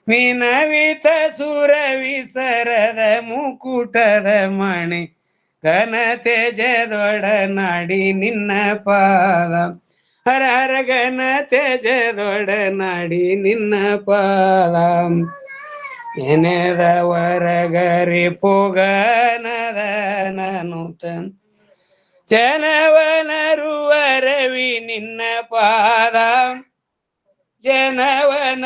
ವಿನವಿತ ಸುರ ವಿಸರದ ಮುಕುಟದ ಮಣಿ ಘನ ತೇಜದೊಡ ನಾಡಿ ನಿನ್ನ ಪಾದ ಹರ ಹರ ಘನ ತೇಜದೊಡ ನಾಡಿ ನಿನ್ನ ಪಾದ ಎನೆದವರಗರಿ ಪೋಗನದ ನನುತ ಜನವನರುವರವಿ ನಿನ್ನ ಪಾದ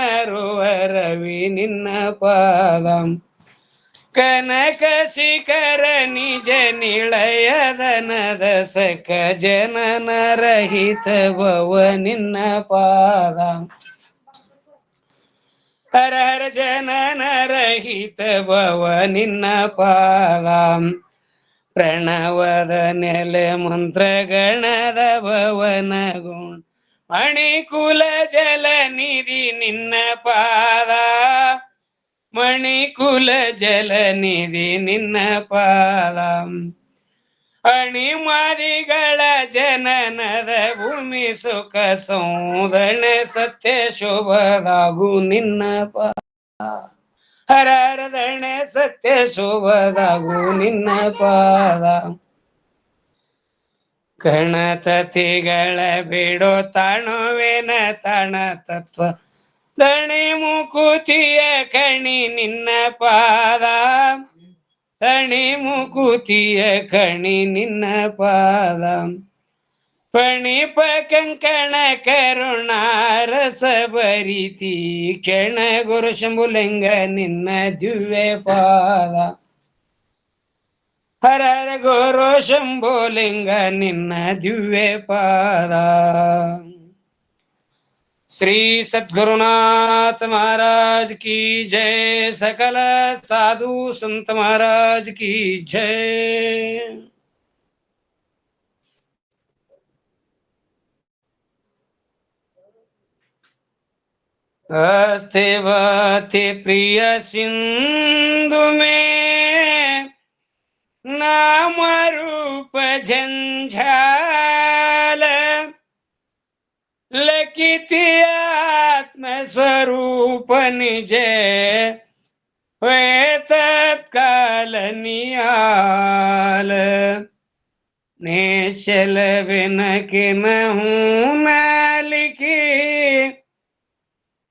ಜನವನರುವರವಿ ನಿನ್ನ ಪಾದ ಕನಕ ಶಿಖರ ನಿಜ ನಿಳಯದನದ ಸಕ ಜನನ ರಹಿತ ಭವ ನಿನ್ನ ಪಾದ ಹರ ಹರ ಜನನ ರಹಿತ ಭವ ನಿನ್ನ ಪಾದ ಪ್ರಣವದ ನೆಲೆ ಮಂತ್ರಗಣದ ಭವನ ಗುಣ ಮಣಿಕುಲ ಜಲ ನಿಧಿ ನಿನ್ನ ಪಾದ ಮಣಿಕುಲ ಜಲ ನಿಧಿ ನಿನ್ನ ಪಾದ ಅಣಿಮಾದಿಗಳ ಜನನದ ಭೂಮಿ ಸುಖ ಸೌದಣ ಸತ್ಯ ಶೋಭದಾಗು ನಿನ್ನ ಪಾದ ಹರ ಹರದಣೆ ಸತ್ಯ ಶೋಭದಾಗು ನಿನ್ನ ಪಾದ ಗಣತತಿಗಳ ಬಿಡೋ ತಾಣುವೇನ ತಾಣ ತತ್ವ ದಣಿ ಮುಕುತಿಯ ಕಣಿ ನಿನ್ನ ಪಾದ ದಣಿ ಮುಕುತಿಯ ಕಣಿ ನಿನ್ನ ಪಾದ ಪಣಿಪ ಕಂಕಣ ಕರುಣಾರಸ ಭರಿತಿ ಕೆಣ ಗುರು ಶಂಭುಲಿಂಗ ನಿನ್ನ ದಿವ್ಯ ಪಾದ ಹರ ಹರ ಗುರು ಶಂಭುಲಿಂಗ ನಿನ್ನ ದಿವ್ಯ ಪಾದ ಶ್ರೀ ಸದ್ಗುರುನಾಥ महाराज की जय सकल साधु संत महाराज की जय अस्ते वाते प्रिय सिंधु में नाम रूप झंझाल लकिति आत्म स्वरूप निज वे तत्काल नियाल नेशल बिन के नहूं नालिकी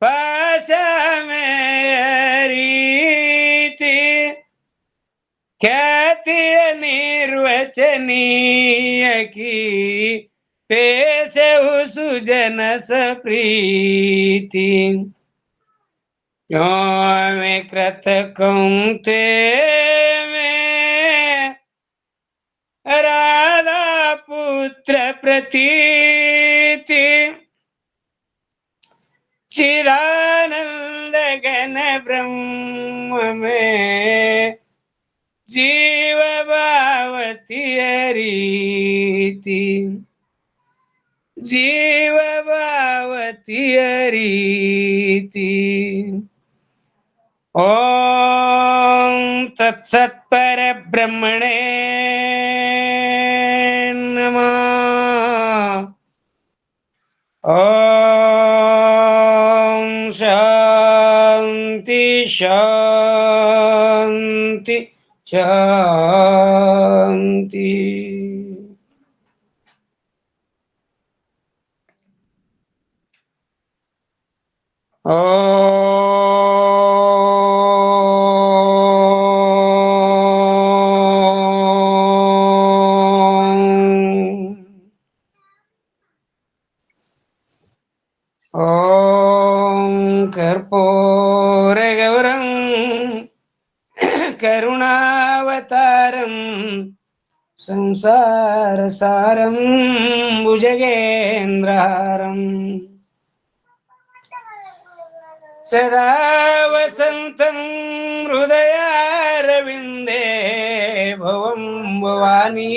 भाषा में रीति ख्याति निर्वचनीय की पेश सुजन सप्रीति क्यों में कृत कुंते में राधा पुत्र प्रतीति चिदानंद घन ब्रह्म में जीव भावती रीति जीव भावती रीति ओम तत्सत् परब्रह्मणे नमः ओम शांति शांति शांति ओम कर्पूर गौरं करुणावतारं संसार सारं भुजगेन्द्रहारं सदा वसन्तं हृदयारविन्दे भवं भवानी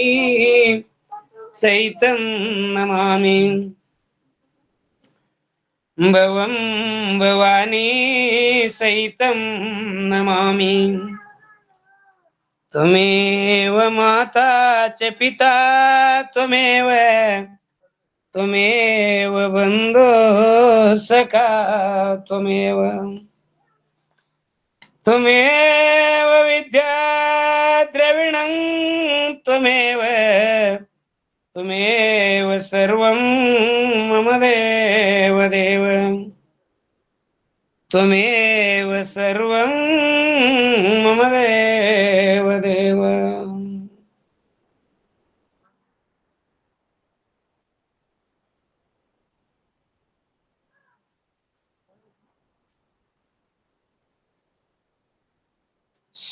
सहितं नमामि भवं भवानी सहितं नमामि त्वमेव माता च पिता त्वमेव ತ್ವಮೇವ ಬಂಧೋ ಸಖಾ ತ್ವಮೇವ ತ್ವಮೇವ ವಿದ್ಯಾ ದ್ರವಿಣಂ ತ್ವಮೇವ ತ್ವಮೇವ ಸರ್ವಂ ಮಮ ದೇವ ದೇವ ತ್ವಮೇವ ಸರ್ವಂ ಮಮ ದೇವ ದೇವ.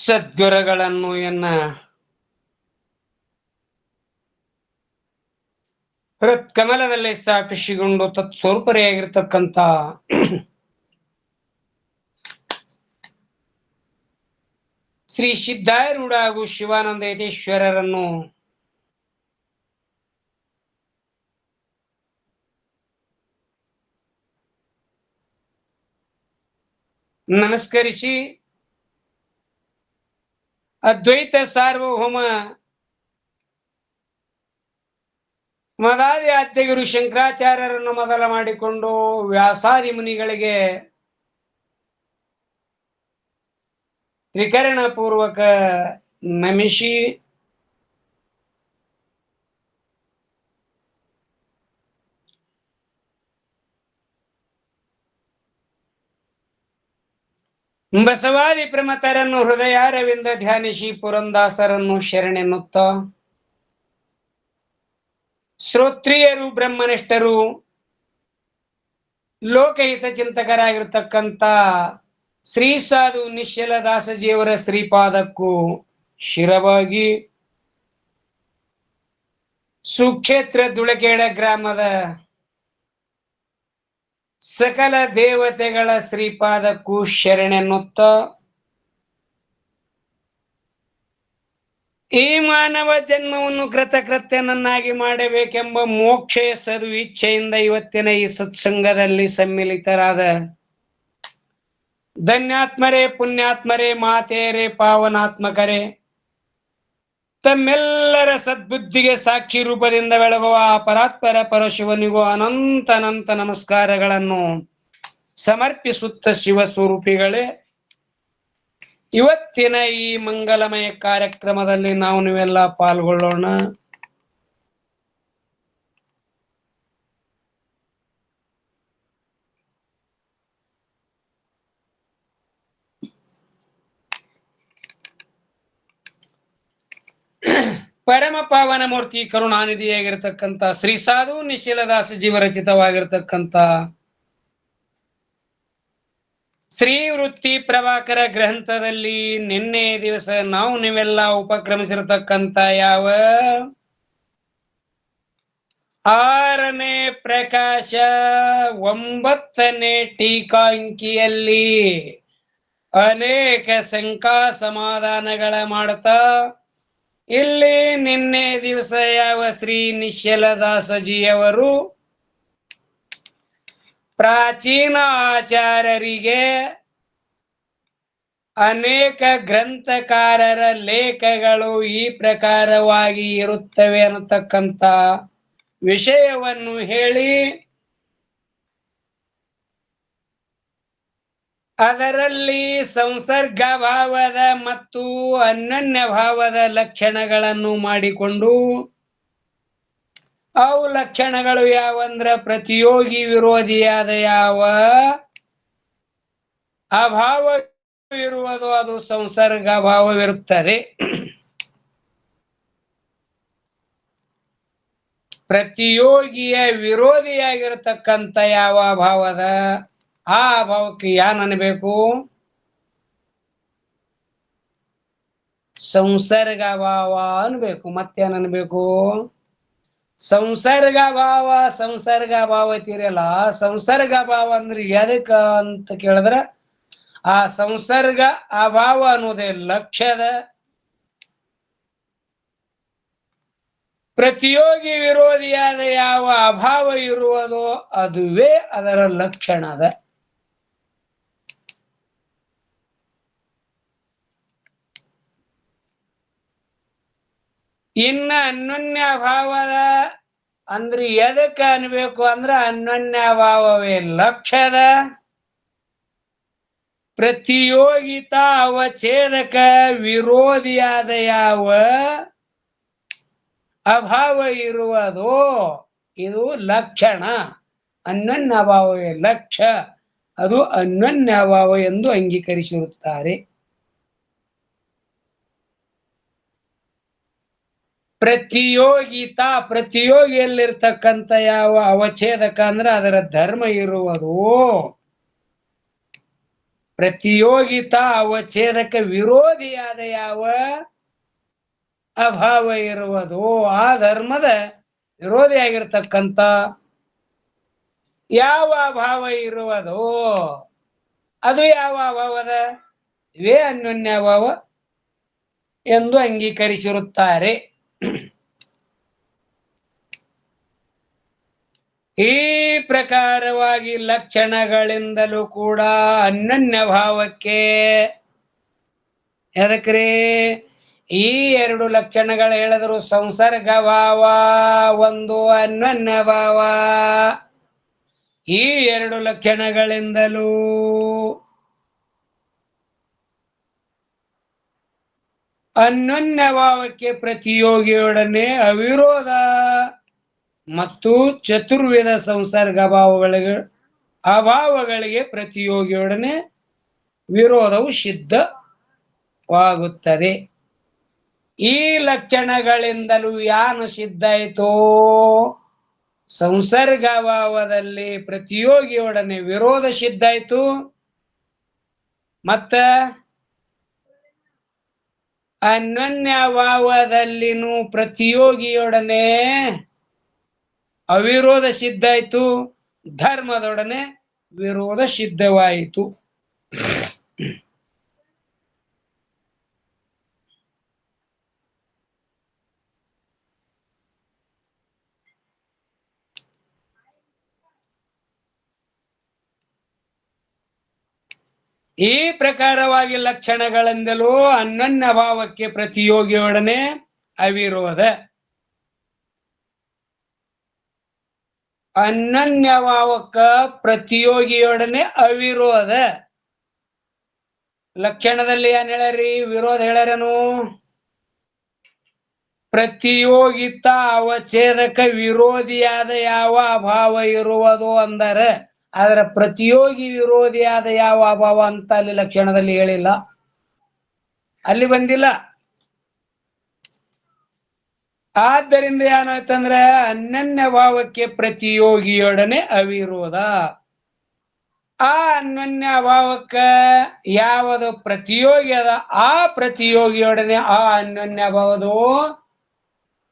ಸದ್ಗುರುಗಳನ್ನು ಎನ್ನ ಹೃತ್ಕಮಲದಲ್ಲಿ ಸ್ಥಾಪಿಸಿಕೊಂಡು ತತ್ಸ್ವರೂಪರೆಯಾಗಿರ್ತಕ್ಕಂಥ ಶ್ರೀ ಸಿದ್ಧಾರೂಢ ಹಾಗೂ ಶಿವಾನಂದ ಯತೀಶ್ವರರನ್ನು ನಮಸ್ಕರಿಸಿ ಅದ್ವೈತ ಸಾರ್ವಭೌಮ ಮದಾದಿ ಆದ್ಯಗುರು ಶಂಕರಾಚಾರ್ಯರನ್ನು ಮೊದಲ ಮಾಡಿಕೊಂಡು ವ್ಯಾಸಾದಿ ಮುನಿಗಳಿಗೆ ತ್ರಿಕರಣ ಪೂರ್ವಕ ನಮಿಸಿ ಬಸವಾದಿ ಪ್ರಮತರನ್ನು ಹೃದಯಾರವಿಂದ ಧ್ಯಾನಿಸಿ ಪುರಂದಾಸರನ್ನು ಶರಣೆನ್ನುತ್ತ ಶ್ರೋತ್ರಿಯರು ಬ್ರಹ್ಮನಿಷ್ಠರು ಲೋಕಹಿತ ಚಿಂತಕರಾಗಿರ್ತಕ್ಕಂಥ ಶ್ರೀ ಸಾಧು ನಿಶ್ಚಲ ದಾಸಜಿಯವರ ಶ್ರೀಪಾದಕ್ಕೂ ಶಿರವಾಗಿ ಸುಕ್ಷೇತ್ರ ದುಳಕೇಡ ಗ್ರಾಮದ ಸಕಲ ದೇವತೆಗಳ ಶ್ರೀಪಾದಕ್ಕೂ ಶರಣೆನ್ನುತ್ತ ಈ ಮಾನವ ಜನ್ಮವನ್ನು ಕೃತಕೃತ್ಯನನ್ನಾಗಿ ಮಾಡಬೇಕೆಂಬ ಮೋಕ್ಷ ಸದು ಇಚ್ಛೆಯಿಂದ ಇವತ್ತಿನ ಈ ಸತ್ಸಂಗದಲ್ಲಿ ಸಮ್ಮಿಲಿತರಾದ ಧನ್ಯಾತ್ಮರೇ, ಪುಣ್ಯಾತ್ಮರೇ, ಮಾತೆಯರೇ, ಪಾವನಾತ್ಮಕರೇ, ತಮ್ಮೆಲ್ಲರ ಸದ್ಬುದ್ಧಿಗೆ ಸಾಕ್ಷಿ ರೂಪದಿಂದ ಬೆಳಗುವ ಪರಾತ್ಪರ ಪರಶಿವನಿಗೂ ಅನಂತ ಅನಂತ ನಮಸ್ಕಾರಗಳನ್ನು ಸಮರ್ಪಿಸುತ್ತ ಶಿವಸ್ವರೂಪಿಗಳೇ, ಇವತ್ತಿನ ಈ ಮಂಗಲಮಯ ಕಾರ್ಯಕ್ರಮದಲ್ಲಿ ನೀವೆಲ್ಲ ಪಾಲ್ಗೊಳ್ಳೋಣ. ಪರಮ ಪಾವನ ಮೂರ್ತಿ ಕರುಣಾನಿಧಿಯಾಗಿರ್ತಕ್ಕಂಥ ಶ್ರೀ ಸಾಧು ನಿಶ್ಚಲದಾಸ ಜೀವ ರಚಿತವಾಗಿರ್ತಕ್ಕಂಥ ಶ್ರೀ ವೃತ್ತಿ ಪ್ರಭಾಕರ ಗ್ರಂಥದಲ್ಲಿ ನಿನ್ನೆ ದಿವಸ ನೀವೆಲ್ಲ ಉಪಕ್ರಮಿಸಿರತಕ್ಕಂಥ ಯಾವ 6ನೇ ಪ್ರಕಾಶ 9ನೇ ಟೀಕಾ ಅಂಕಿಯಲ್ಲಿ ಅನೇಕ ಶಂಕಾ ಸಮಾಧಾನಗಳ ಮಾಡುತ್ತಾ ಇಲ್ಲಿ ನಿನ್ನೆ ದಿವಸ ಯಾವ ಶ್ರೀ ನಿಶ್ಚಲದಾಸಜಿಯವರು ಪ್ರಾಚೀನ ಆಚಾರ್ಯರಿಗೆ ಅನೇಕ ಗ್ರಂಥಕಾರರ ಲೇಖಗಳು ಈ ಪ್ರಕಾರವಾಗಿ ಇರುತ್ತವೆ ಅನ್ನತಕ್ಕಂಥ ವಿಷಯವನ್ನು ಹೇಳಿ ಅದರಲ್ಲಿ ಸಂಸರ್ಗ ಭಾವದ ಮತ್ತು ಅನನ್ಯ ಭಾವದ ಲಕ್ಷಣಗಳನ್ನು ಮಾಡಿಕೊಂಡು ಅವು ಲಕ್ಷಣಗಳು ಯಾವಂದ್ರ ಪ್ರತಿಯೋಗಿ ವಿರೋಧಿಯಾದ ಯಾವ ಅಭಾವ ಇರುವುದು ಅದು ಸಂಸರ್ಗ ಭಾವವಿರುತ್ತದೆ. ಪ್ರತಿಯೋಗಿಯ ವಿರೋಧಿಯಾಗಿರತಕ್ಕಂಥ ಯಾವ ಭಾವದ ಆ ಅಭಾವಕ್ಕೆ ಯಾನ್ ಅನ್ಬೇಕು? ಸಂಸರ್ಗ ಭಾವ ಅನ್ಬೇಕು. ಮತ್ತೇನ್ ಅನ್ಬೇಕು? ಸಂಸರ್ಗ ಭಾವ ತೀರಲ್ಲ. ಸಂಸರ್ಗ ಭಾವ ಅಂದ್ರೆ ಎದಕ್ಕ ಅಂತ ಕೇಳಿದ್ರ ಆ ಸಂಸರ್ಗ ಅಭಾವ ಅನ್ನೋದೇ ಲಕ್ಷ್ಯದ, ಪ್ರತಿಯೋಗಿ ವಿರೋಧಿಯಾದ ಯಾವ ಅಭಾವ ಇರುವುದೋ ಅದುವೇ ಅದರ ಲಕ್ಷಣದ. ಇನ್ನ ಅನನ್ಯ ಭಾವದ ಅಂದ್ರೆ ಎದಕ್ಕೆ ಅನ್ಬೇಕು ಅಂದ್ರ ಅನ್ಯೋನ್ಯಭಾವವೇ ಲಕ್ಷ್ಯದ ಪ್ರತಿಯೋಗಿತಾ ಅವಛೇದಕ ವಿರೋಧಿಯಾದ ಯಾವ ಅಭಾವ ಇರುವುದೋ ಇದು ಲಕ್ಷಣ. ಅನ್ಯೋನ್ಯಭಾವವೇ ಲಕ್ಷ್ಯ, ಅದು ಅನ್ಯೋನ್ಯಭಾವ ಎಂದು ಅಂಗೀಕರಿಸಿರುತ್ತಾರೆ. ಪ್ರತಿಯೋಗಿತಾ ಪ್ರತಿಯೋಗಿಯಲ್ಲಿರ್ತಕ್ಕಂಥ ಯಾವ ಅವಛೇದಕ ಅಂದ್ರೆ ಅದರ ಧರ್ಮ ಇರುವುದು. ಪ್ರತಿಯೋಗಿತಾ ಅವಛೇದಕ ವಿರೋಧಿಯಾದ ಯಾವ ಅಭಾವ ಇರುವುದು, ಆ ಧರ್ಮದ ವಿರೋಧಿಯಾಗಿರ್ತಕ್ಕಂಥ ಯಾವ ಅಭಾವ ಇರುವುದು, ಅದು ಯಾವ ಅಭಾವದ ಇವೇ ಅನ್ಯೋನ್ಯಭಾವ ಎಂದು ಅಂಗೀಕರಿಸಿರುತ್ತಾರೆ. ಈ ಪ್ರಕಾರವಾಗಿ ಲಕ್ಷಣಗಳಿಂದಲೂ ಕೂಡ ಅನ್ಯೋನ್ಯ ಭಾವಕ್ಕೆ ಎದಕ್ರಿ ಈ ಎರಡು ಲಕ್ಷಣಗಳು ಹೇಳಿದ್ರು. ಸಂಸರ್ಗ ಭಾವ ಒಂದು ಅನ್ಯೋನ್ಯ ಭಾವ. ಈ ಎರಡು ಲಕ್ಷಣಗಳಿಂದಲೂ ಅನ್ಯೋನ್ಯ ಭಾವಕ್ಕೆ ಪ್ರತಿಯೋಗಿಯೊಡನೆ ಅವಿರೋಧ ಮತ್ತು ಚತುರ್ವಿಧ ಸಂಸರ್ಗ ಭಾವಗಳಿಗೆ ಅಭಾವಗಳಿಗೆ ಪ್ರತಿಯೋಗಿಯೊಡನೆ ವಿರೋಧವು ಸಿದ್ಧವಾಗುತ್ತದೆ. ಈ ಲಕ್ಷಣಗಳಿಂದಲೂ ಯಾನು ಸಿದ್ಧ ಆಯಿತು, ಸಂಸರ್ಗ ಭಾವದಲ್ಲಿ ಪ್ರತಿಯೋಗಿಯೊಡನೆ ವಿರೋಧ ಸಿದ್ಧ ಆಯಿತು, ಮತ್ತ ಅನ್ಯೋನ್ಯ ಭಾವದಲ್ಲಿನೂ ಪ್ರತಿಯೋಗಿಯೊಡನೆ ಅವಿರೋಧ ಸಿದ್ಧ ಆಯಿತು, ಧರ್ಮದೊಡನೆ ವಿರೋಧ ಸಿದ್ಧವಾಯಿತು. ಈ ಪ್ರಕಾರವಾಗಿ ಲಕ್ಷಣಗಳಿಂದಲೂ ಅನ್ಯೋನ್ಯ ಭಾವಕ್ಕೆ ಪ್ರತಿಯೋಗಿಯೊಡನೆ ಅವಿರೋಧ, ಅನ್ಯೋನ್ಯ ಭಾವಕ್ಕ ಪ್ರತಿಯೋಗಿಯೊಡನೆ ಅವಿರೋಧ. ಲಕ್ಷಣದಲ್ಲಿ ಏನ್ ಹೇಳ್ಯಾರಿ, ವಿರೋಧ ಹೇಳ್ಯಾರನು. ಪ್ರತಿಯೋಗಿತ ಅವಛೇದಕ ವಿರೋಧಿಯಾದ ಯಾವ ಅಭಾವ ಇರುವುದು ಅಂದರೆ ಅದರ ಪ್ರತಿಯೋಗಿ ವಿರೋಧಿಯಾದ ಯಾವ ಅಭಾವ ಅಂತ ಅಲ್ಲಿ ಲಕ್ಷಣದಲ್ಲಿ ಹೇಳಿಲ್ಲ, ಅಲ್ಲಿ ಬಂದಿಲ್ಲ. ಆದ್ದರಿಂದ ಏನಾಯ್ತಂದ್ರೆ ಅನ್ಯೋನ್ಯ ಭಾವಕ್ಕೆ ಪ್ರತಿಯೋಗಿಯೊಡನೆ ಅವಿರೋಧ. ಆ ಅನ್ಯೋನ್ಯ ಭಾವಕ್ಕ ಯಾವುದು ಪ್ರತಿಯೋಗಿ ಅದ ಆ ಪ್ರತಿಯೋಗಿಯೊಡನೆ ಆ ಅನ್ಯೋನ್ಯ ಭಾವದು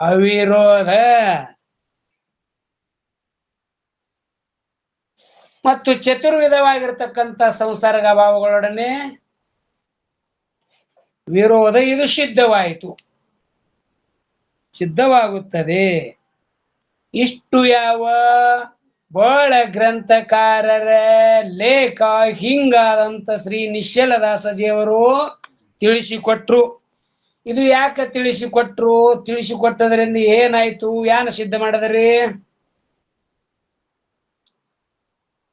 ಅವಿರೋಧ. ಮತ್ತು ಚತುರ್ವಿಧವಾಗಿರ್ತಕ್ಕಂಥ ಸಂಸರ್ಗ ಭಾವಗಳೊಡನೆ ವಿರೋಧ, ಇದು ಸಿದ್ಧವಾಯಿತು, ಸಿದ್ಧವಾಗುತ್ತದೆ. ಇಷ್ಟು ಯಾವ ಬಹಳ ಗ್ರಂಥಕಾರರ ಲೇಖ ಹಿಂಗಾದಂತ ಶ್ರೀ ನಿಶ್ಚಲದಾಸಜಿಯವರು ತಿಳಿಸಿಕೊಟ್ರು. ಇದು ಯಾಕೆ ತಿಳಿಸಿಕೊಟ್ರು, ತಿಳಿಸಿಕೊಟ್ಟದ್ರಿಂದ ಏನಾಯ್ತು, ಯಾನ ಸಿದ್ಧ ಮಾಡಿದ್ರಿ?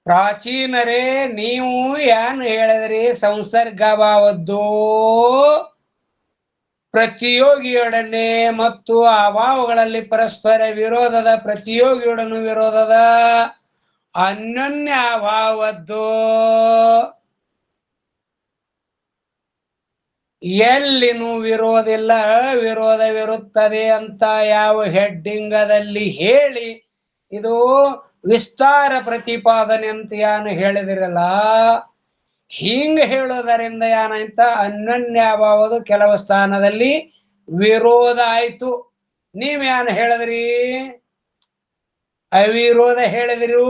ಪ್ರಾಚೀನರೇ ನೀವು ಏನ್ ಹೇಳಿದ್ರಿ, ಸಂಸರ್ಗ ಭಾವದ್ದು ಪ್ರತಿಯೋಗಿಯೊಡನೆ ಮತ್ತು ಅಭಾವಗಳಲ್ಲಿ ಪರಸ್ಪರ ವಿರೋಧದ, ಪ್ರತಿಯೋಗಿಯೊಡನೆ ವಿರೋಧದ, ಅನ್ಯೋನ್ಯ ಅಭಾವದ್ದು ಎಲ್ಲಿನೂ ವಿರೋಧ ಇಲ್ಲ, ವಿರೋಧವಿರುತ್ತದೆ ಅಂತ ಯಾವ ಹೆಡ್ಡಿಂಗದಲ್ಲಿ ಹೇಳಿ ಇದು ವಿಸ್ತಾರ ಪ್ರತಿಪಾದನೆ ಅಂತ ಏನು ಹೇಳಿದಿರಲ್ಲ, ಹಿಂಗ ಹೇಳೋದರಿಂದ ಏನಾಯ್ತ ಅನ್ಯೋನ್ಯ ಭಾವದು ಕೆಲವು ಸ್ಥಾನದಲ್ಲಿ ವಿರೋಧ ಆಯ್ತು. ನೀವೇನು ಹೇಳಿದ್ರಿ, ಅವಿರೋಧ ಹೇಳಿದಿರು.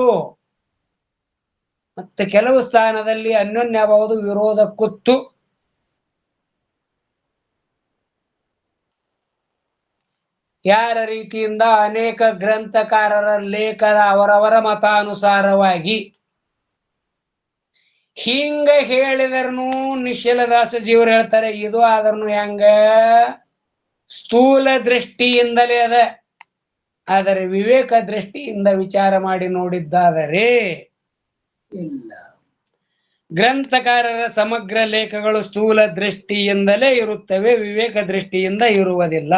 ಮತ್ತೆ ಕೆಲವು ಸ್ಥಾನದಲ್ಲಿ ಅನ್ಯೋನ್ಯ ಭಾವದು ವಿರೋಧ ಕೂತು. ಯಾರ ರೀತಿಯಿಂದ ಅನೇಕ ಗ್ರಂಥಕಾರರ ಲೇಖನ ಅವರವರ ಮತಾನುಸಾರವಾಗಿ ಹಿಂಗ ಹೇಳಿದರ್ನು ನಿಶ್ಚಲದಾಸಜಿಯವರು ಹೇಳ್ತಾರೆ ಇದು ಆದ್ರೂ ಹೆಂಗ ಸ್ಥೂಲ ದೃಷ್ಟಿಯಿಂದಲೇ ಅದ, ಆದರೆ ವಿವೇಕ ದೃಷ್ಟಿಯಿಂದ ವಿಚಾರ ಮಾಡಿ ನೋಡಿದ್ದಾದರೆ ಇಲ್ಲ. ಗ್ರಂಥಕಾರರ ಸಮಗ್ರ ಲೇಖಗಳು ಸ್ಥೂಲ ದೃಷ್ಟಿಯಿಂದಲೇ ಇರುತ್ತವೆ, ವಿವೇಕ ದೃಷ್ಟಿಯಿಂದ ಇರುವುದಿಲ್ಲ.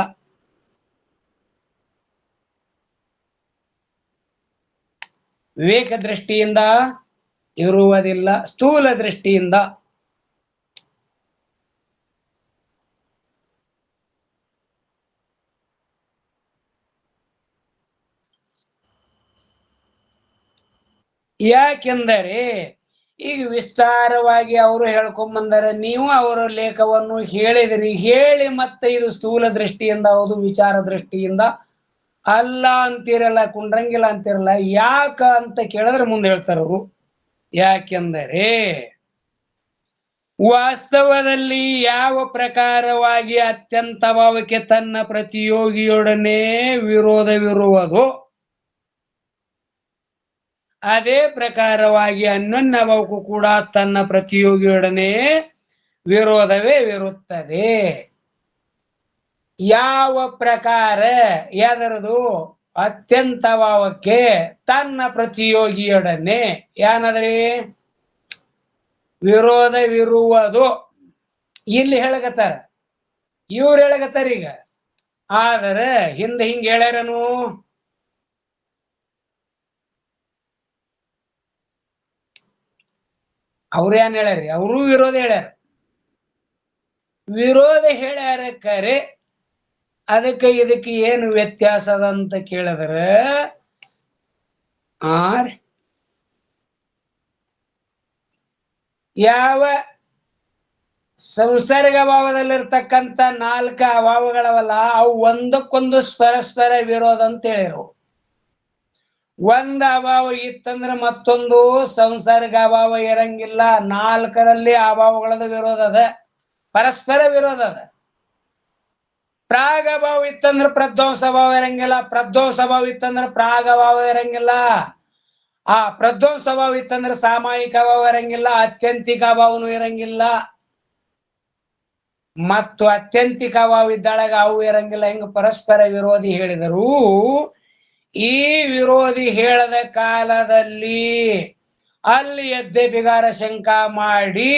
ವಿವೇಕ ದೃಷ್ಟಿಯಿಂದ ಇರುವುದಿಲ್ಲ, ಸ್ಥೂಲ ದೃಷ್ಟಿಯಿಂದ. ಯಾಕೆಂದರೆ ಈಗ ವಿಸ್ತಾರವಾಗಿ ಅವರು ಹೇಳ್ಕೊಂಬಂದರೆ ನೀವು ಅವರ ಲೇಖವನ್ನು ಹೇಳಿದಿರಿ, ಹೇಳಿ ಮತ್ತೆ ಇದು ಸ್ಥೂಲ ದೃಷ್ಟಿಯಿಂದ ಹೌದು ವಿಚಾರ ದೃಷ್ಟಿಯಿಂದ ಅಲ್ಲ ಅಂತಿರಲ್ಲ, ಕುಂಡ್ರಂಗಿಲ್ಲ ಅಂತಿರಲ್ಲ. ಯಾಕ ಅಂತ ಕೇಳಿದ್ರೆ ಮುಂದೆ ಹೇಳ್ತಾರ ಅವರು. ಯಾಕೆಂದರೆ ವಾಸ್ತವದಲ್ಲಿ ಯಾವ ಪ್ರಕಾರವಾಗಿ ಅತ್ಯಂತ ಭಾವಕ್ಕೆ ತನ್ನ ಪ್ರತಿಯೋಗಿಯೊಡನೆ ವಿರೋಧವಿರುವುದು, ಅದೇ ಪ್ರಕಾರವಾಗಿ ಅನ್ಯೋನ್ಯ ಭಾವಕ್ಕೂ ಕೂಡ ತನ್ನ ಪ್ರತಿಯೋಗಿಯೊಡನೆ ವಿರೋಧವೇ ಇರುತ್ತದೆ. ಯಾವ ಪ್ರಕಾರ ಯಾದರದು ಅತ್ಯಂತ ಭಾವಕ್ಕೆ ತನ್ನ ಪ್ರತಿಯೋಗಿಯೊಡನೆ ಏನದ್ರಿ ವಿರೋಧವಿರುವುದು ಇಲ್ಲಿ ಹೇಳಕತ್ತಾರ, ಇವ್ರು ಹೇಳಕತ್ತಾರ. ಈಗ ಆದರೆ ಹಿಂದೆ ಹಿಂಗ ಹೇಳ್ಯಾರನು, ಅವ್ರ ಏನ್ ಹೇಳ್ಯಾರಿ, ಅವರು ವಿರೋಧ ಹೇಳ್ಯಾರ. ವಿರೋಧ ಹೇಳ್ಯಾರ ಕರೆ, ಅದಕ್ಕೆ ಇದಕ್ಕೆ ಏನು ವ್ಯತ್ಯಾಸ ಅದ ಅಂತ ಕೇಳಿದ್ರೆ ಯಾವ ಸಂಸರ್ಗ ಭಾವದಲ್ಲಿರ್ತಕ್ಕಂಥ 4 ಅಭಾವಗಳವಲ್ಲ ಅವು ಒಂದಕ್ಕೊಂದು ಪರಸ್ಪರ ವಿರೋಧ ಅಂತ ಹೇಳಿರು. ಒಂದ್ ಅಭಾವ ಇತ್ತಂದ್ರೆ ಮತ್ತೊಂದು ಸಂಸರ್ಗ ಅಭಾವ ಇರಂಗಿಲ್ಲ. 4ರಲ್ಲಿ ಅಭಾವಗಳದ ವಿರೋಧ ಅದ, ಪರಸ್ಪರ ವಿರೋಧ ಅದ. ಪ್ರಾಗ ಭಾವ ಇತ್ತಂದ್ರೆ ಪ್ರಧ್ವಂಸ ಭಾವ ಇರಂಗಿಲ್ಲ, ಪ್ರಧ್ವಂಸ ಭಾವ ಇತ್ತಂದ್ರೆ ಪ್ರಾಗ ಭಾವ ಇರಂಗಿಲ್ಲ. ಆ ಪ್ರಧ್ವಂಸ ಭಾವ ಇತ್ತಂದ್ರೆ ಸಾಮಾಯಿಕ ಭಾವ ಇರಂಗಿಲ್ಲ, ಅತ್ಯಂತಿಕ ಭಾವನು ಇರಂಗಿಲ್ಲ. ಮತ್ತು ಅತ್ಯಂತಿಕ ಭಾವ ಇದ್ದಾಳಾಗ ಅವು ಇರಂಗಿಲ್ಲ. ಹಿಂಗ ಪರಸ್ಪರ ವಿರೋಧಿ ಹೇಳಿದರು. ಈ ವಿರೋಧಿ ಹೇಳದ ಕಾಲದಲ್ಲಿ ಅಲ್ಲಿ ಎದ್ದೆ ಬಿಗಾರ ಶಂಕ ಮಾಡಿ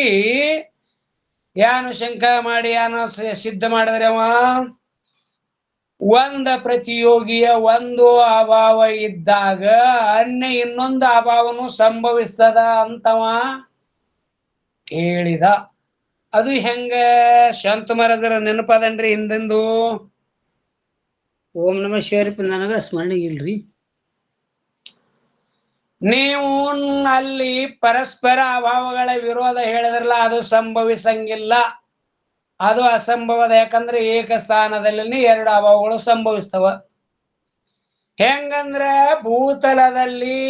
ಯಾನು ಶಂಕ ಮಾಡಿ ಯಾನು ಸಿದ್ಧ ಮಾಡಿದ್ರೆ ಅವ ಒಂದ ಪ್ರತಿಯೋಗಿಯ ಒಂದು ಅಭಾವ ಇದ್ದಾಗ ಅನ್ಯ ಇನ್ನೊಂದು ಅಭಾವನು ಸಂಭವಿಸ್ತದ ಅಂತವ ಹೇಳಿದ. ಅದು ಹೆಂಗ ಶಾಂತಮರದರ ನೆನಪದನ್ರಿ ಹಿಂದಿಂದು? ಓಂ ನಮ ಶಿವಾರಿಪ ನನಗ ಸ್ಮರಣೆ ಇಲ್ರಿ. ನೀವು ಅಲ್ಲಿ ಪರಸ್ಪರ ಅಭಾವಗಳ ವಿರೋಧ ಹೇಳಿದ್ರಲ್ಲ, ಅದು ಸಂಭವಿಸಂಗಿಲ್ಲ, ಅದು ಅಸಂಭವದ. ಯಾಕಂದ್ರೆ ಏಕಸ್ಥಾನದಲ್ಲಿ 2 ಅಭಾವಗಳು ಸಂಭವಿಸ್ತವ. ಹೆಂಗಂದ್ರೆ ಭೂತಲದಲ್ಲಿ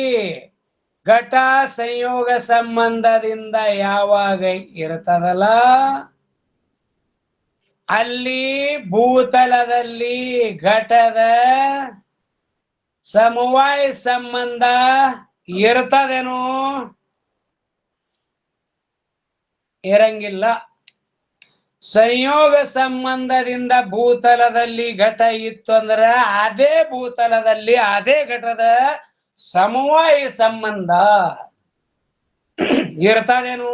ಘಟ ಸಂಯೋಗ ಸಂಬಂಧದಿಂದ ಯಾವಾಗ ಇರ್ತದಲ್ಲ, ಅಲ್ಲಿ ಭೂತಲದಲ್ಲಿ ಘಟದ ಸಮವಾಯ ಸಂಬಂಧ ಇರ್ತದೇನು? ಇರಂಗಿಲ್ಲ. ಸಂಯೋಗ ಸಂಬಂಧದಿಂದ ಭೂತಲದಲ್ಲಿ ಘಟ ಇತ್ತು ಅಂದ್ರೆ ಅದೇ ಭೂತಲದಲ್ಲಿ ಅದೇ ಘಟದ ಸಮವಾಯ ಸಂಬಂಧ ಇರ್ತದೇನು?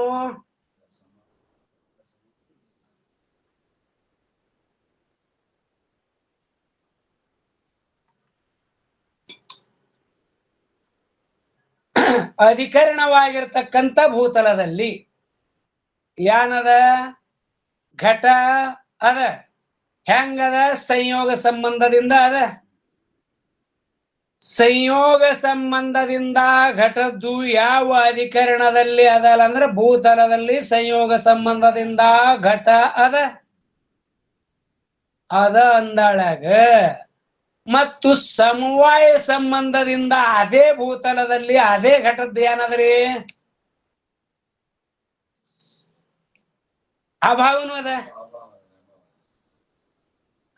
ಅಧಿಕರಣವಾಗಿರ್ತಕ್ಕಂಥ ಭೂತಲದಲ್ಲಿ ಏನದ? ಘಟ ಅದ. ಹೆಂಗದ? ಸಂಯೋಗ ಸಂಬಂಧದಿಂದ ಅದ. ಸಂಯೋಗ ಸಂಬಂಧದಿಂದ ಘಟದ್ದು ಯಾವ ಅಧಿಕರಣದಲ್ಲಿ ಅದಲ್ಲ ಅಂದ್ರೆ ಭೂತಲದಲ್ಲಿ ಸಂಯೋಗ ಸಂಬಂಧದಿಂದ ಘಟ ಅದ ಅಂದಾಳಾಗ. ಮತ್ತು ಸಮವಾಯ ಸಂಬಂಧದಿಂದ ಅದೇ ಭೂತಲದಲ್ಲಿ ಅದೇ ಘಟದ್ದು ಏನದ್ರಿ? ಅಭಾವನು ಅದ.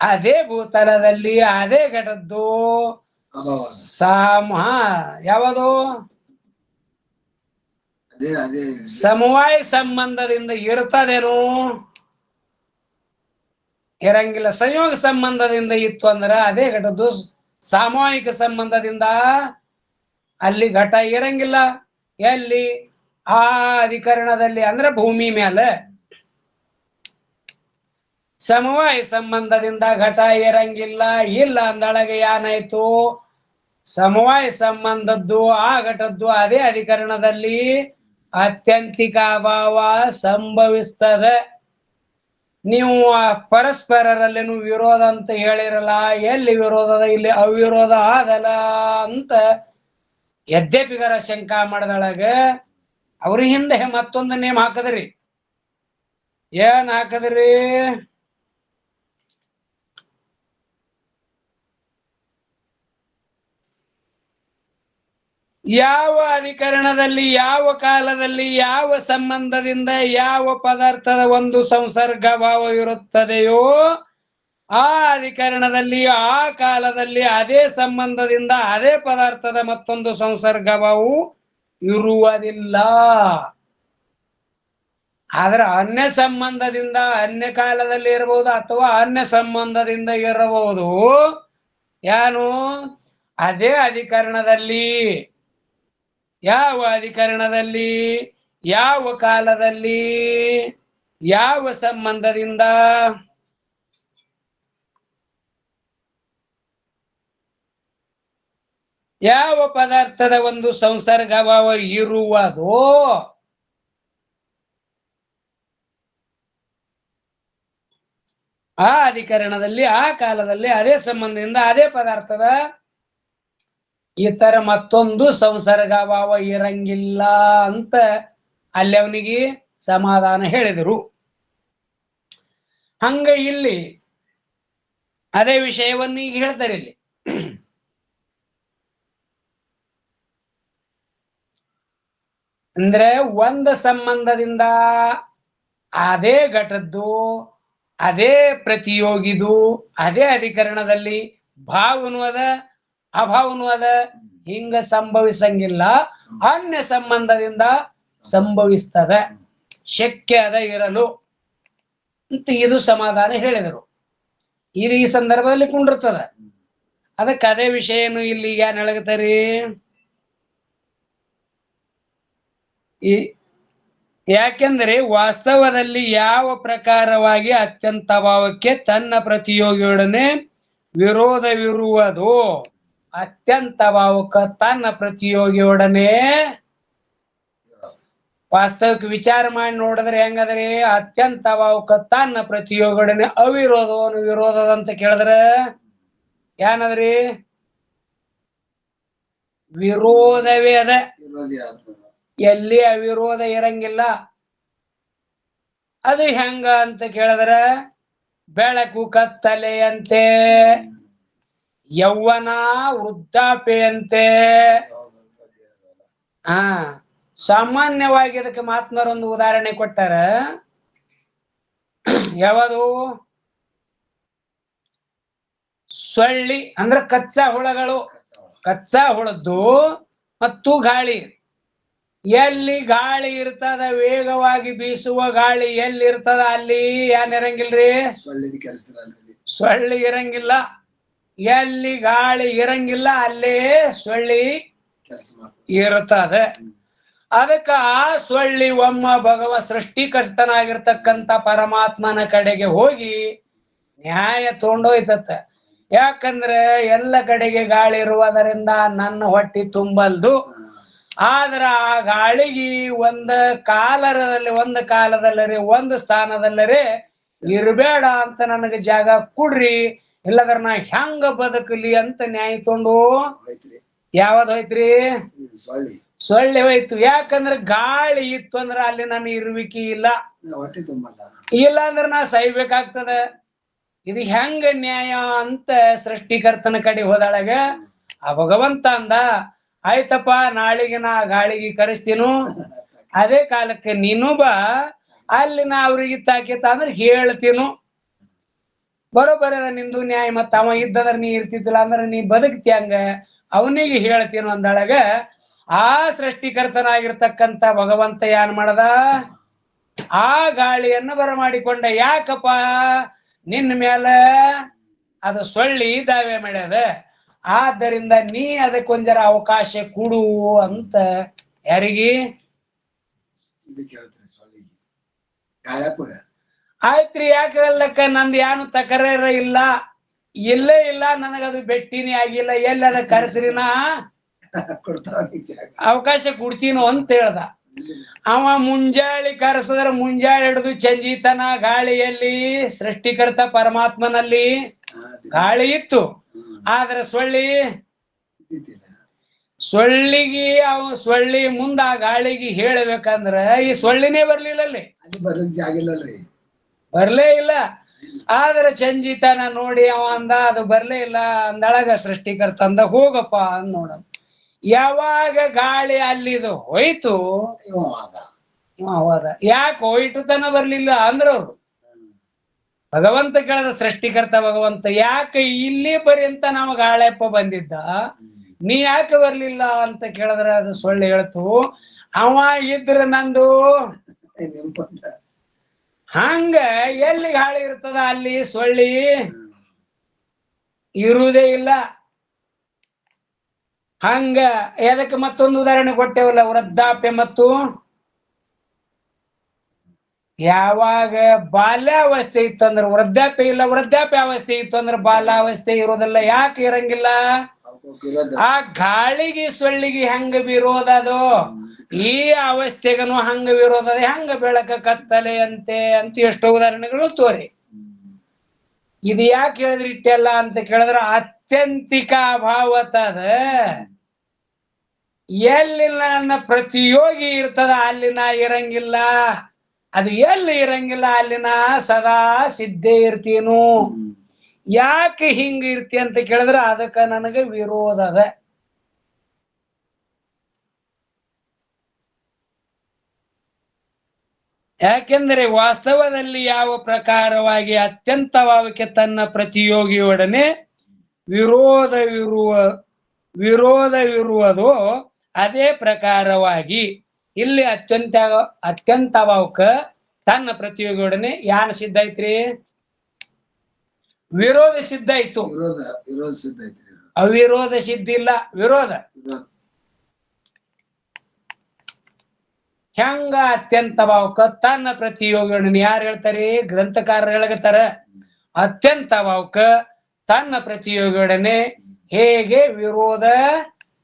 ಅದೇ ಭೂತಲದಲ್ಲಿ ಅದೇ ಘಟದ್ದು ಯಾವುದು? ಸಮವಾಯ ಸಂಬಂಧದಿಂದ ಇರ್ತದೇನು? ಇರಂಗಿಲ್ಲ. ಸಂಯೋಗ ಸಂಬಂಧದಿಂದ ಇತ್ತು ಅಂದ್ರೆ ಅದೇ ಘಟದ್ದು ಸಾಮೂಹಿಕ ಸಂಬಂಧದಿಂದ ಅಲ್ಲಿ ಘಟ ಇರಂಗಿಲ್ಲ. ಎಲ್ಲಿ? ಆ ಅಧಿಕರಣದಲ್ಲಿ ಅಂದ್ರೆ ಭೂಮಿ ಮೇಲೆ. ಸಮವಾಯ ಸಂಬಂಧದಿಂದ ಘಟ ಇರಂಗಿಲ್ಲ. ಇಲ್ಲ ಅಂದೊಳಗೆ ಏನಾಯ್ತು? ಸಮವಾಯ ಸಂಬಂಧದ್ದು ಆ ಘಟದ್ದು ಅದೇ ಅಧಿಕರಣದಲ್ಲಿ ಅತ್ಯಂತಿಕ ಅಭಾವ ಸಂಭವಿಸ್ತದೆ. ನೀವು ಪರಸ್ಪರರಲ್ಲಿನೂ ವಿರೋಧ ಅಂತ ಹೇಳಿರಲ್ಲ, ಎಲ್ಲಿ ವಿರೋಧದ? ಇಲ್ಲಿ ಅವಿರೋಧ ಆದಲ್ಲ ಅಂತ ಯದ್ಯಪಿಗರ ಶಂಕಾ ಮಾಡದೊಳಗ ಅವ್ರ ಹಿಂದೆ ಮತ್ತೊಂದು ನೇಮ್ ಹಾಕದ್ರಿ. ಏನ್ ಹಾಕದ್ರಿ? ಯಾವ ಅಧಿಕರಣದಲ್ಲಿ ಯಾವ ಕಾಲದಲ್ಲಿ ಯಾವ ಸಂಬಂಧದಿಂದ ಯಾವ ಪದಾರ್ಥದ ಒಂದು ಸಂಸರ್ಗ ಭಾವ ಇರುತ್ತದೆಯೋ ಆ ಅಧಿಕರಣದಲ್ಲಿ ಆ ಕಾಲದಲ್ಲಿ ಅದೇ ಸಂಬಂಧದಿಂದ ಅದೇ ಪದಾರ್ಥದ ಮತ್ತೊಂದು ಸಂಸರ್ಗ ಭಾವವು ಇರುವುದಿಲ್ಲ. ಆದ್ರೆ ಅನ್ಯ ಸಂಬಂಧದಿಂದ ಅನ್ಯ ಕಾಲದಲ್ಲಿ ಇರಬಹುದು ಅಥವಾ ಅನ್ಯ ಸಂಬಂಧದಿಂದ ಇರಬಹುದು. ಏನು? ಅದೇ ಅಧಿಕರಣದಲ್ಲಿ ಯಾವ ಅಧಿಕರಣದಲ್ಲಿ ಯಾವ ಕಾಲದಲ್ಲಿ ಯಾವ ಸಂಬಂಧದಿಂದ ಯಾವ ಪದಾರ್ಥದ ಒಂದು ಸಂಸರ್ಗ ಭಾವ ಇರುವುದೋ ಆ ಅಧಿಕರಣದಲ್ಲಿ ಆ ಕಾಲದಲ್ಲಿ ಅದೇ ಸಂಬಂಧದಿಂದ ಅದೇ ಪದಾರ್ಥದ ಇತರ ಮತ್ತೊಂದು ಸಂಸರ್ಗ ಭಾವ ಇರಂಗಿಲ್ಲ ಅಂತ ಅಲ್ಲಿ ಅವನಿಗೆ ಸಮಾಧಾನ ಹೇಳಿದರು. ಹಂಗ ಇಲ್ಲಿ ಅದೇ ವಿಷಯವನ್ನು ಈಗ ಹೇಳ್ತಾರೆ. ಇಲ್ಲಿ ಅಂದ್ರೆ ಒಂದು ಸಂಬಂಧದಿಂದ ಅದೇ ಘಟದ್ದು ಅದೇ ಪ್ರತಿಯೋಗಿದು ಅದೇ ಅಧಿಕರಣದಲ್ಲಿ ಭಾವನು ಅದ ಅಭಾವನು ಅದ, ಹಿಂಗ ಸಂಭವಿಸಂಗಿಲ್ಲ. ಅನ್ಯ ಸಂಬಂಧದಿಂದ ಸಂಭವಿಸ್ತದ, ಶಕ್ಯ ಅದ ಇರಲು ಅಂತ ಇದು ಸಮಾಧಾನ ಹೇಳಿದರು. ಇದು ಈ ಸಂದರ್ಭದಲ್ಲಿ ಕುಂಡಿರ್ತದ. ಅದಕ್ಕೆ ಅದೇ ವಿಷಯನು ಇಲ್ಲಿ ಏನ್ ಹೇಳಗತ್ತರಿ? ಯಾಕೆಂದ್ರೆ ವಾಸ್ತವದಲ್ಲಿ ಯಾವ ಪ್ರಕಾರವಾಗಿ ಅತ್ಯಂತ ಭಾವಕ್ಕೆ ತನ್ನ ಪ್ರತಿಯೋಗಿಯೊಡನೆ ವಿರೋಧವಿರುವುದೋ ಅತ್ಯಂತ ಭಾವಕ್ಕೆ ತನ್ನ ಪ್ರತಿಯೋಗಿಯೊಡನೆ ವಾಸ್ತವಿಕ ವಿಚಾರ ಮಾಡಿ ನೋಡಿದ್ರೆ ಹೆಂಗದ್ರಿ? ಅತ್ಯಂತ ಭಾವಕ್ಕೆ ತನ್ನ ಪ್ರತಿಯೋಗಿಯೊಡನೆ ಅವಿರೋಧವನ್ನು ವಿರೋಧದ ಅಂತ ಕೇಳಿದ್ರೆ ಏನದ್ರಿ? ವಿರೋಧವೇ ಅದ. ಎಲ್ಲಿ ಅವಿರೋಧ ಇರಂಗಿಲ್ಲ. ಅದು ಹೆಂಗ ಅಂತ ಕೇಳಿದ್ರ ಬೆಳಕು ಕತ್ತಲೆಯಂತೆ, ಯೌವನ ವೃದ್ಧಾಪ್ಯಂತೆ. ಸಾಮಾನ್ಯವಾಗಿ ಅದಕ್ಕೆ ಮಾತ್ಮರೊಂದು ಉದಾಹರಣೆ ಕೊಟ್ಟಾರ. ಯಾವುದು? ಸೊಳ್ಳಿ ಅಂದ್ರ ಕಚ್ಚಾ ಹುಳಗಳು. ಕಚ್ಚಾ ಹುಳದ್ದು ಮತ್ತು ಗಾಳಿ. ಎಲ್ಲಿ ಗಾಳಿ ಇರ್ತದ, ವೇಗವಾಗಿ ಬೀಸುವ ಗಾಳಿ ಎಲ್ಲಿ ಇರ್ತದ ಅಲ್ಲಿ ಏನಿರಂಗಿಲ್ರಿ? ಸೊಳ್ಳಿ ಇರಂಗಿಲ್ಲ. ಎಲ್ಲಿ ಗಾಳಿ ಇರಂಗಿಲ್ಲ ಅಲ್ಲಿ ಸೊಳ್ಳಿ ಇರ್ತದ. ಅದಕ್ಕ ಆ ಸೊಳ್ಳಿ ಒಮ್ಮ ಭಗವ ಸೃಷ್ಟಿಕರ್ತನಾಗಿರ್ತಕ್ಕಂಥ ಪರಮಾತ್ಮನ ಕಡೆಗೆ ಹೋಗಿ ನ್ಯಾಯ ತಗೊಂಡೋಯ್ತತ್ತ. ಯಾಕಂದ್ರೆ ಎಲ್ಲ ಕಡೆಗೆ ಗಾಳಿ ಇರುವುದರಿಂದ ನನ್ನ ಹೊಟ್ಟಿ ತುಂಬಲ್ದು. ಆದ್ರ ಆ ಗಾಳಿಗೆ ಒಂದು ಕಾಲದಲ್ಲಿ ಒಂದು ಸ್ಥಾನದಲ್ಲರೇ ಇರಬೇಡ ಅಂತ ನನಗೆ ಜಾಗ ಕೊಡ್ರಿ, ಇಲ್ಲದ್ರ ನಾ ಹೆಂಗ ಬದುಕಲಿ ಅಂತ ನ್ಯಾಯ ತೊಂಡು ಯಾವ್ದು ಹೋಯ್ತ್ರಿ? ಸೊಳ್ಳೆ ಹೋಯ್ತು. ಯಾಕಂದ್ರೆ ಗಾಳಿ ಇತ್ತು ಅಂದ್ರ ಅಲ್ಲಿ ನಾನು ಇರುವಿಕೆ ಇಲ್ಲ, ಇಲ್ಲ ಅಂದ್ರೆ ನಾ ಸಹಿಬೇಕಾಗ್ತದ. ಇದು ಹೆಂಗ ನ್ಯಾಯ ಅಂತ ಸೃಷ್ಟಿಕರ್ತನ ಕಡೆ ಹೋದಾಳಗ ಆ ಭಗವಂತ ಅಂದ, ಆಯ್ತಪ್ಪ ನಾಳಿಗೆ ನಾ ಗಾಳಿಗೆ ಕರೆಸ್ತೀನು, ಅದೇ ಕಾಲಕ್ಕೆ ನೀನು ಬಾ, ಅಲ್ಲಿ ನಾ ಅವ್ರಿಗೆ ತಾಕೇತ ಅಂದ್ರೆ ಹೇಳ್ತೀನು. ಬರೋಬ್ಬರ ನಿಂದು ನ್ಯಾಯ. ಮತ್ತ ಅವ ಇದ್ದದ್ರ ನೀ ಇರ್ತಿದ್ದಿಲ್ಲ ಅಂದ್ರೆ ನೀ ಬದುಕ್ತಿ ಹಂಗ, ಅವನಿಗೆ ಹೇಳ್ತೀನು ಅಂದಳಗ ಆ ಸೃಷ್ಟಿಕರ್ತನಾಗಿರ್ತಕ್ಕಂಥ ಭಗವಂತ ಏನ್ ಮಾಡದ? ಆ ಗಾಳಿಯನ್ನು ಬರಮಾಡಿಕೊಂಡ. ಯಾಕಪ್ಪ? ನಿನ್ನ ಮೇಲೆ ಅದು ಸೊಳ್ಳಿ ದಾವೆ ಮಾಡ್ಯದ. ಆದ್ದರಿಂದ ನೀ ಅದಕ್ಕೊಂಜರ ಅವಕಾಶ ಕೊಡು ಅಂತ ಯಾರಿಗಿ ಇದಕ್ಕೆ ಹೇಳ್ತಾರೆ ಸೊಳ್ಳಿಗೆ ಗಾಯಪುರ. ಆಯ್ತ್ರಿ, ಯಾಕೆ ಹೇಳಕ್ಕ ನಂದು ಏನು ತಕರಾರ ಇಲ್ಲ, ಇಲ್ಲೇ ಇಲ್ಲ, ನನಗದು ಭೆಟ್ಟಿನೇ ಆಗಿಲ್ಲ, ಎಲ್ಲಿ ಅದ ಕರೆಸ್ರಿನ ಕೊಡ್ತಾವ ಅವಕಾಶ ಕೊಡ್ತೀನೋ ಅಂತ ಹೇಳ್ದ. ಅವ ಮುಂಜಾಳಿ ಕರೆಸಿದ್ರ ಮುಂಜಾಳಿ ಹಿಡಿದು ಚಂಜಿತನ ಗಾಳಿಯಲ್ಲಿ ಸೃಷ್ಟಿಕರ್ತ ಪರಮಾತ್ಮನಲ್ಲಿ ಗಾಳಿ ಇತ್ತು. ಆದ್ರೆ ಸೊಳ್ಳಿಗೆ ಮುಂದ ಆ ಗಾಳಿಗೆ ಹೇಳಬೇಕಂದ್ರ ಈ ಸೊಳ್ಳಿನೇ ಬರ್ಲಿಲ್ಲ, ಅಲ್ಲಿ ಬರ್ಲಿಕ್ಕೆ ಜಾಗ ಇಲ್ಲಲ್ರಿ, ಬರ್ಲೇ ಇಲ್ಲ. ಆದ್ರೆ ಚಂಜಿತನ ನೋಡಿ ಅವ ಅಂದ ಅದು ಬರ್ಲೇ ಇಲ್ಲ ಅಂದಳಗ ಸೃಷ್ಟಿಕರ್ತ ಅಂದ ಹೋಗಪ್ಪ ಅಂದ್ ನೋಡ. ಯಾವಾಗ ಗಾಳಿ ಅಲ್ಲಿದು ಹೋಯ್ತು ಹೋದ. ಯಾಕೆ ಹೋಯ್ತು ತನ ಬರ್ಲಿಲ್ಲ ಅಂದ್ರವ್ರು. ಭಗವಂತ ಕೇಳದ ಸೃಷ್ಟಿಕರ್ತ ಭಗವಂತ, ಯಾಕೆ ಇಲ್ಲಿ ಪರ್ಯಂತ ನಾವು ಗಾಳಿಯಪ್ಪ ಬಂದಿದ್ದ, ನೀ ಯಾಕೆ ಬರ್ಲಿಲ್ಲ ಅಂತ ಕೇಳಿದ್ರ ಅದು ಸೊಳ್ಳೆ ಹೇಳ್ತು, ಅವ ಇದ್ರ ನಂದು ಹಂಗ ಎಲ್ಲಿ ಗಾಳಿ ಇರ್ತದ ಅಲ್ಲಿ ಸೊಳ್ಳಿ ಇರುವುದೇ ಇಲ್ಲ. ಹಂಗ ಅದಕ್ಕೆ ಮತ್ತೊಂದು ಉದಾಹರಣೆ ಕೊಟ್ಟೇವಲ್ಲ, ವೃದ್ಧಾಪ್ಯ ಮತ್ತು ಯಾವಾಗ ಬಾಲ್ಯಾವಸ್ಥೆ ಇತ್ತಂದ್ರೆ ವೃದ್ಧಾಪ್ಯ ಇಲ್ಲ, ವೃದ್ಧಾಪ್ಯ ಅವಸ್ಥೆ ಇತ್ತು ಅಂದ್ರೆ ಬಾಲ್ಯಾವಸ್ಥೆ ಇರೋದಿಲ್ಲ. ಯಾಕೆ ಇರಂಗಿಲ್ಲ? ಆ ಗಾಳಿಗೆ ಸೊಳ್ಳಿಗೆ ಹೆಂಗ ವಿರೋಧ ಅದು, ಈ ಅವಸ್ಥೆಗನು ಹಂಗ ವಿರೋಧ ಅದ. ಹೆಂಗ ಬೆಳಕ ಕತ್ತಲೆ ಅಂತ ಎಷ್ಟೋ ಉದಾಹರಣೆಗಳು ತೋರಿ. ಇದು ಯಾಕೆ ಹೇಳಿದ್ರಿ ಇಟ್ಟೆಲ್ಲ ಅಂತ ಕೇಳಿದ್ರ ಅತ್ಯಂತಿಕ ಅಭಾವತದ. ಎಲ್ಲಿ ನನ್ನ ಪ್ರತಿಯೋಗಿ ಇರ್ತದ ಅಲ್ಲಿ ನಾ ಇರಂಗಿಲ್ಲ, ಅದು ಎಲ್ಲಿ ಇರಂಗಿಲ್ಲ ಅಲ್ಲಿ ನಾ ಸದಾ ಸಿದ್ಧೇ ಇರ್ತೀನು. ಯಾಕೆ ಹಿಂಗ ಇರ್ತಿ ಅಂತ ಕೇಳಿದ್ರ ಅದಕ್ಕ ನನಗೆ ವಿರೋಧ ಅದ. ಯಾಕೆಂದ್ರೆ ವಾಸ್ತವದಲ್ಲಿ ಯಾವ ಪ್ರಕಾರವಾಗಿ ಅತ್ಯಂತ ಭಾವಕ್ಕೆ ತನ್ನ ಪ್ರತಿಯೋಗಿಯೊಡನೆ ವಿರೋಧವಿರುವುದೋ ಅದೇ ಪ್ರಕಾರವಾಗಿ ಇಲ್ಲಿ ಅತ್ಯಂತ ಭಾವಕ ತನ್ನ ಪ್ರತಿಯೋಗಿಯೊಡನೆ ಯಾನ್ ಸಿದ್ಧ ಐತ್ರಿ? ವಿರೋಧ ಸಿದ್ಧ ಆಯ್ತು. ಅವಿರೋಧ ಸಿದ್ಧ ಇಲ್ಲ, ವಿರೋಧ. ಹೆಂಗ ಅತ್ಯಂತ ಭಾವಕ ತನ್ನ ಪ್ರತಿಯೋಗಿಯೊಡನೆ ಯಾರು ಹೇಳ್ತಾರೆ? ಗ್ರಂಥಕಾರರು ಹೇಳಗತ್ತಾರ. ಅತ್ಯಂತ ಭಾವಕ ತನ್ನ ಪ್ರತಿಯೋಗಿಯೊಡನೆ ಹೇಗೆ ವಿರೋಧ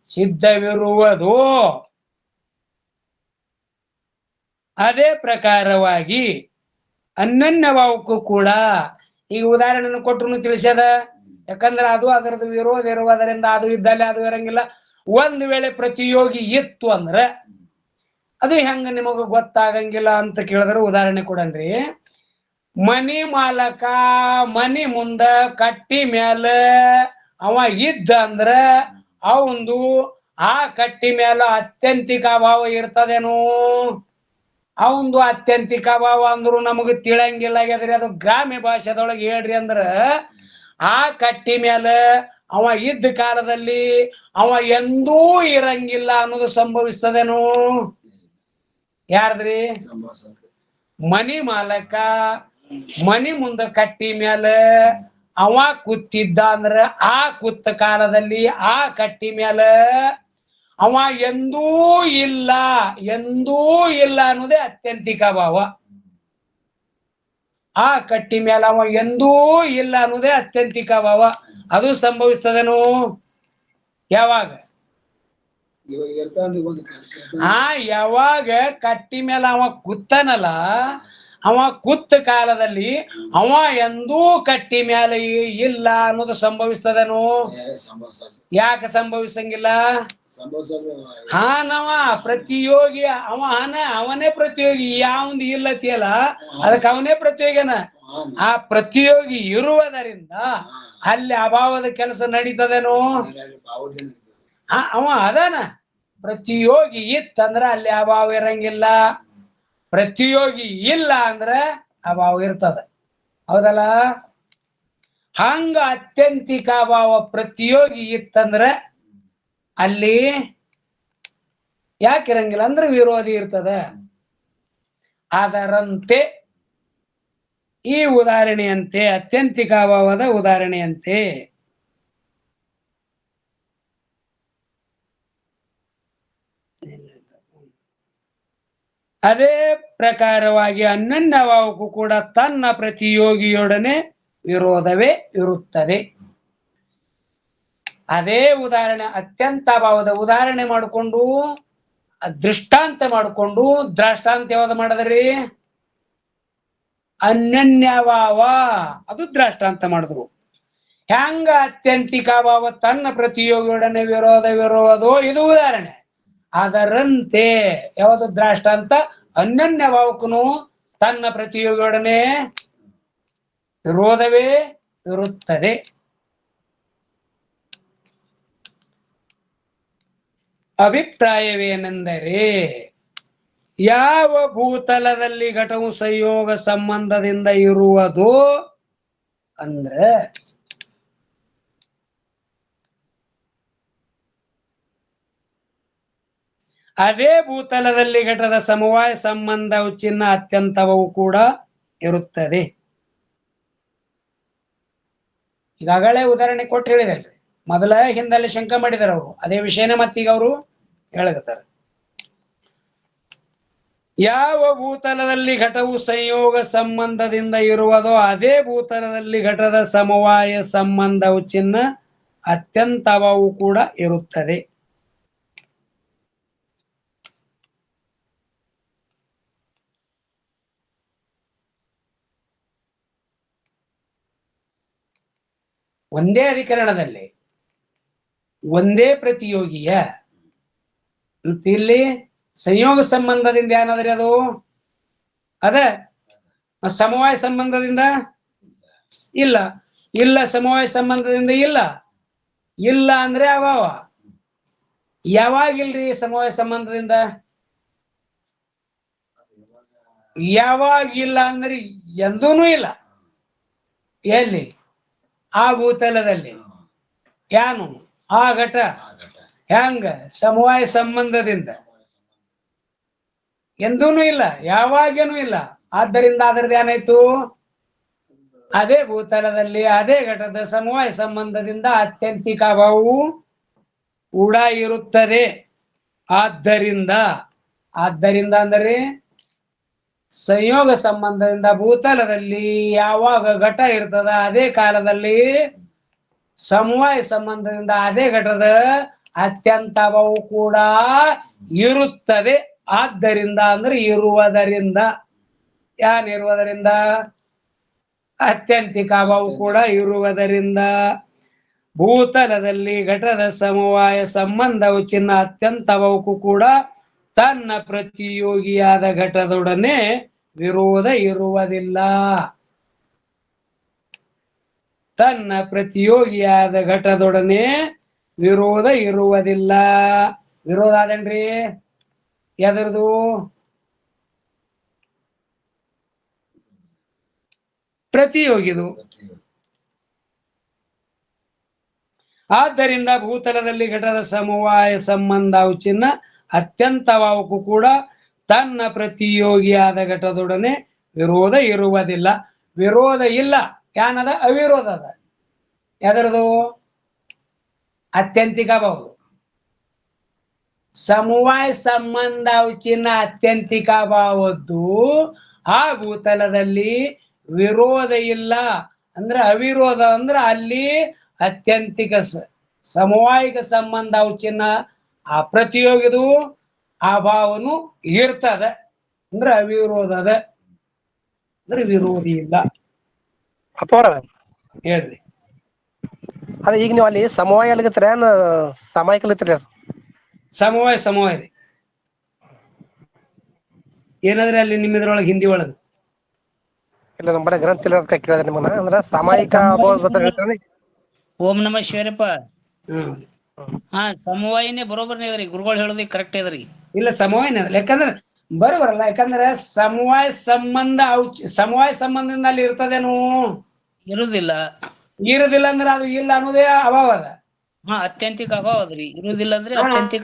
ಸಿದ್ಧವಿರುವುದು ಅದೇ ಪ್ರಕಾರವಾಗಿ ಅನನ್ಯ ಭಾವಕ್ಕೂ ಕೂಡ ಈಗ ಉದಾಹರಣೆಯನ್ನು ಕೊಟ್ಟರು ತಿಳಿಸ್ಯದ. ಯಾಕಂದ್ರೆ ಅದು ಅದರದ್ದು ವಿರೋಧ ಇರುವುದರಿಂದ ಅದು ಇದ್ದಲ್ಲಿ ಅದು ಇರಂಗಿಲ್ಲ. ಒಂದ್ ವೇಳೆ ಪ್ರತಿಯೋಗಿ ಇತ್ತು ಅಂದ್ರ ಅದು ಹೆಂಗ ನಿಮಗ ಗೊತ್ತಾಗಂಗಿಲ್ಲ ಅಂತ ಕೇಳಿದ್ರೆ ಉದಾಹರಣೆ ಕೊಡನ್ರಿ. ಮನಿ ಮಾಲಕ ಮನಿ ಮುಂದ ಕಟ್ಟಿ ಮ್ಯಾಲ ಅವ ಇದ್ದ ಅಂದ್ರ ಅವಂದು ಆ ಕಟ್ಟಿ ಮ್ಯಾಲ ಅತ್ಯಂತಿಕ ಅಭಾವ ಇರ್ತದೇನು? ಅವಂದು ಅತ್ಯಂತಿಕ ಅಭಾವ ಅಂದ್ರು ನಮಗ ತಿಳಂಗಿಲ್ಲ. ಅದು ಗ್ರಾಮ್ಯ ಭಾಷೆದೊಳಗೆ ಹೇಳ್ರಿ ಅಂದ್ರ ಆ ಕಟ್ಟಿ ಮ್ಯಾಲ ಅವ ಇದ್ದ ಕಾಲದಲ್ಲಿ ಅವ ಎಂದೂ ಇರಂಗಿಲ್ಲ ಅನ್ನೋದು ಸಂಭವಿಸ್ತದೇನು? ಯಾರದ್ರಿ? ಮನಿ ಮಾಲಕ ಮನಿ ಮುಂದ ಕಟ್ಟಿ ಮ್ಯಾಲ ಅವ ಕೂತಿದ್ದ ಅಂದ್ರ ಆ ಕೂತ ಕಾಲದಲ್ಲಿ ಆ ಕಟ್ಟಿ ಮ್ಯಾಲ ಅವ ಎಂದೂ ಇಲ್ಲ ಅನ್ನೋದೇ ಅತ್ಯಂತಿಕ ಭಾವ. ಆ ಕಟ್ಟಿ ಮೇಲೆ ಅವ ಎಂದೂ ಇಲ್ಲ ಅನ್ನೋದೇ ಅತ್ಯಂತಿಕ ಭಾವ. ಅದು ಸಂಭವಿಸ್ತದೇನು? ಯಾವಾಗ? ಯಾವಾಗ ಕಟ್ಟಿ ಮೇಲೆ ಅವ ಕೂತಾನಲ್ಲ, ಅವ ಕೂತ ಕಾಲದಲ್ಲಿ ಅವ ಎಂದೂ ಕಟ್ಟಿ ಮೇಲೆ ಇಲ್ಲ ಅನ್ನೋದು ಸಂಭವಿಸ್ತದೇನು? ಯಾಕೆ ಸಂಭವಿಸಂಗಿಲ್ಲ? ನವ ಪ್ರತಿಯೋಗಿ ಅವನೇ ಪ್ರತಿಯೋಗಿ. ಯಾವಂದು ಇಲ್ಲತಿಯಲ್ಲ ಅದಕ್ಕೆ ಅವನೇ ಪ್ರತಿಯೋಗಿನ. ಆ ಪ್ರತಿಯೋಗಿ ಇರುವುದರಿಂದ ಅಲ್ಲಿ ಅಭಾವದ ಕೆಲಸ ನಡೀತದೇನು? ಅವ ಅದಾನ. ಪ್ರತಿಯೋಗಿ ಇತ್ತಂದ್ರ ಅಲ್ಲಿ ಅಭಾವ ಇರಂಗಿಲ್ಲ, ಪ್ರತಿಯೋಗಿ ಇಲ್ಲ ಅಂದ್ರ ಅಭಾವ ಇರ್ತದ. ಹೌದಲ್ಲ? ಹಂಗ ಅತ್ಯಂತಿಕ ಅಭಾವ ಪ್ರತಿಯೋಗಿ ಇತ್ತಂದ್ರ ಅಲ್ಲಿ ಯಾಕಿರಂಗಿಲ್ಲ ಅಂದ್ರೆ ವಿರೋಧಿ ಇರ್ತದ. ಅದರಂತೆ ಈ ಉದಾಹರಣೆಯಂತೆ ಅತ್ಯಂತಿಕ ಅಭಾವದ ಉದಾಹರಣೆಯಂತೆ ಅದೇ ಪ್ರಕಾರವಾಗಿ ಅನ್ಯೋನ್ಯ ಭಾವಕ್ಕೂ ಕೂಡ ತನ್ನ ಪ್ರತಿಯೋಗಿಯೊಡನೆ ವಿರೋಧವೇ ಇರುತ್ತದೆ. ಅದೇ ಉದಾಹರಣೆ ಅತ್ಯಂತ ಭಾವದ ಉದಾಹರಣೆ ಮಾಡಿಕೊಂಡು ದೃಷ್ಟಾಂತ ಮಾಡಿಕೊಂಡು ದ್ರಾಷ್ಟಾಂತ ಯಾವ್ದು ಮಾಡದ್ರಿ? ಅನ್ಯನ್ಯ ಭಾವ, ಅದು ದ್ರಾಷ್ಟಾಂತ ಮಾಡಿದ್ರು. ಹೆಂಗ ಅತ್ಯಂತಿಕ ಭಾವ ತನ್ನ ಪ್ರತಿಯೋಗಿಯೊಡನೆ ವಿರೋಧವಿರುವುದೋ ಇದು ಉದಾಹರಣೆ. ಅದರಂತೆ ಯಾವುದು ದ್ರಾಷ್ಟಾಂತ? ಅನ್ಯನ್ಯ ಭಾವಕ್ಕೂ ತನ್ನ ಪ್ರತಿಯೋಗಿಯೊಡನೆ ವಿರೋಧವೇ ಇರುತ್ತದೆ. ಅಭಿಪ್ರಾಯವೇನೆಂದರೆ, ಯಾವ ಭೂತಲದಲ್ಲಿ ಘಟವು ಸಂಯೋಗ ಸಂಬಂಧದಿಂದ ಇರುವುದೋ ಅಂದ್ರೆ ಅದೇ ಭೂತಲದಲ್ಲಿ ಘಟದ ಸಮವಾಯ ಸಂಬಂಧವು ಚಿನ್ನ ಅತ್ಯಂತವೂ ಕೂಡ ಇರುತ್ತದೆ. ಈಗಾಗಲೇ ಉದಾಹರಣೆ ಕೊಟ್ಟು ಹೇಳಿದಲ್ರಿ, ಮೊದಲ ಹಿಂದಲ್ಲಿ ಶಂಕ ಮಾಡಿದಾರೆ ಅವರು, ಅದೇ ವಿಷಯನೇ ಮತ್ತೀಗ ಅವರು ಹೇಳಕತ್ತಾರೆ. ಯಾವ ಭೂತಲದಲ್ಲಿ ಘಟವು ಸಂಯೋಗ ಸಂಬಂಧದಿಂದ ಇರುವುದೋ ಅದೇ ಭೂತಲದಲ್ಲಿ ಘಟದ ಸಮವಾಯ ಸಂಬಂಧವು ಚಿನ್ನ ಅತ್ಯಂತವೂ ಕೂಡ ಇರುತ್ತದೆ. ಒಂದೇ ಅಧಿಕರಣದಲ್ಲಿ ಒಂದೇ ಪ್ರತಿಯೋಗಿಯ ಇಲ್ಲಿ ಸಂಯೋಗ ಸಂಬಂಧದಿಂದ ಏನಾದ್ರಿ ಅದು? ಅದ ಸಮವಾಯ ಸಂಬಂಧದಿಂದ ಇಲ್ಲ. ಇಲ್ಲ ಸಮವಾಯ ಸಂಬಂಧದಿಂದ ಇಲ್ಲ. ಇಲ್ಲ ಅಂದ್ರೆ ಅಭಾವ. ಯಾವಾಗಿಲ್ರಿ ಸಮವಾಯ ಸಂಬಂಧದಿಂದ? ಯಾವಾಗಿಲ್ಲ ಅಂದ್ರೆ ಎಂದೂನು ಇಲ್ಲ. ಎಲ್ಲಿ? ಆ ಭೂತಲದಲ್ಲಿ. ಯಾನು? ಆ ಘಟ. ಹೆಂಗ? ಸಮವಾಯ ಸಂಬಂಧದಿಂದ. ಎಂದೂನು ಇಲ್ಲ, ಯಾವಾಗೇನೂ ಇಲ್ಲ. ಆದ್ದರಿಂದ ಅದರದ್ದು ಏನಾಯ್ತು? ಅದೇ ಭೂತಲದಲ್ಲಿ ಅದೇ ಘಟದ ಸಮವಾಯ ಸಂಬಂಧದಿಂದ ಅತ್ಯಂತಿಕ ಅಭಾವವು ಕೂಡ ಇರುತ್ತದೆ. ಆದ್ದರಿಂದ ಅಂದರೆ ಸಂಯೋಗ ಸಂಬಂಧದಿಂದ ಭೂತಲದಲ್ಲಿ ಯಾವಾಗ ಘಟ ಇರ್ತದ ಅದೇ ಕಾಲದಲ್ಲಿ ಸಮವಾಯ ಸಂಬಂಧದಿಂದ ಅದೇ ಘಟದ ಅತ್ಯಂತ ಅಭಾವ ಕೂಡ ಇರುತ್ತದೆ. ಆದ್ದರಿಂದ ಅಂದ್ರೆ ಇರುವುದರಿಂದ, ಇರುವುದರಿಂದ ಅತ್ಯಂತಿಕ ಅಭಾವ ಕೂಡ ಇರುವುದರಿಂದ ಭೂತಲದಲ್ಲಿ ಘಟದ ಸಮವಾಯ ಸಂಬಂಧವು ಚಿನ್ನ ಅತ್ಯಂತ ಅಭಾವಕ್ಕೂ ಕೂಡ ತನ್ನ ಪ್ರತಿಯೋಗಿಯಾದ ಘಟದೊಡನೆ ವಿರೋಧ ಇರುವುದಿಲ್ಲ. ತನ್ನ ಪ್ರತಿಯೋಗಿಯಾದ ಘಟದೊಡನೆ ವಿರೋಧ ಇರುವುದಿಲ್ಲ. ವಿರೋಧ ಅದೇನ್ರಿ? ಎದರದು? ಪ್ರತಿಯೋಗಿದು. ಆದ್ದರಿಂದ ಭೂತಲದಲ್ಲಿ ಘಟದ ಸಮವಾಯ ಸಂಬಂಧವು ಚಿನ್ನ ಅತ್ಯಂತ ಅಭಾವಕ್ಕೂ ಕೂಡ ತನ್ನ ಪ್ರತಿಯೋಗಿಯಾದ ಘಟದೊಡನೆ ವಿರೋಧ ಇರುವುದಿಲ್ಲ. ವಿರೋಧ ಇಲ್ಲ. ಏನದ? ಅವಿರೋಧ ಅದ. ಎದರದು? ಅತ್ಯಂತಿಕ ಅಭಾವ. ಸಮವಾಯ ಸಂಬಂಧ ಚಿನ್ನ ಅತ್ಯಂತಿಕ ಅಭಾವದ್ದು ಆ ಭೂತಲದಲ್ಲಿ ವಿರೋಧ ಇಲ್ಲ ಅಂದ್ರೆ ಅವಿರೋಧ ಅಂದ್ರೆ ಅಲ್ಲಿ ಅತ್ಯಂತಿಕ ಸಮವಾಯಿಕ ಸಂಬಂಧ ಚಿನ್ನ ಆ ಪ್ರತಿಯೋಗಿದು ಆ ಭಾವನು ಇರ್ತದ ಅಂದ್ರೆ ಅವಿರೋಧ ಅದ ಅಂದ್ರೆ ವಿರೋಧಿ ಇಲ್ಲ. ಹೇಳ್ರಿ. ಅದ ಈಗ ನೀವು ಅಲ್ಲಿ ಸಮವಾಯ ಅಲ್ಲಿಗತ್ತರ ಸಾಮಾಯಿಕ ಅಲ್ಲಿತ್ರಿ? ಸಮವಾಯ ರೀ. ಏನಾದ್ರೆ ಅಲ್ಲಿ ನಿಮ್ಮಿದ್ರೊಳಗೆ ಹಿಂದಿ ಒಳಗ ಇಲ್ಲ ನಮ್ಮ ಬಳಿ ಗ್ರಂಥ ಇಲ್ಲ ಕೇಳಿದ್ರೆ ನಿಮ್ಮನ್ನ ಅಂದ್ರ ಸಾಮಾಯಿಕ ಅಭಾವ ಗೊತ್ತ ಹೇಳ್ತೀರಿ? ಓಂ ನಮಃ ಶಿವಾಯಪ್ಪ. ಹಾ ಸಮವಾಯನೇ ಬರೋಬರ್ನೇ ಅದ್ರಿ, ಗುರುಗಳು ಹೇಳೋದು ಕರೆಕ್ಟ್ ಅದ್ರಿ. ಇಲ್ಲ ಸಮವಾಯನೇ ಅದ, ಯಾಕಂದ್ರೆ ಬರೋಬರಲ್ಲ. ಯಾಕಂದ್ರೆ ಸಮವಾಯ ಸಂಬಂಧದಿಂದ ಅಲ್ಲಿ ಇರ್ತದೇನು? ಇರುದಿಲ್ಲ. ಇರುದಿಲ್ಲ ಅಂದ್ರೆ ಅದು ಇಲ್ಲ ಅನ್ನೋದೇ ಅಭಾವ ಅದ. ಹಾ ಅತ್ಯಂತಿಕ ಅಭಾವ ಅದ್ರಿ. ಇರುದಿಲ್ಲ ಅಂದ್ರೆ ಅತ್ಯಂತಿಕ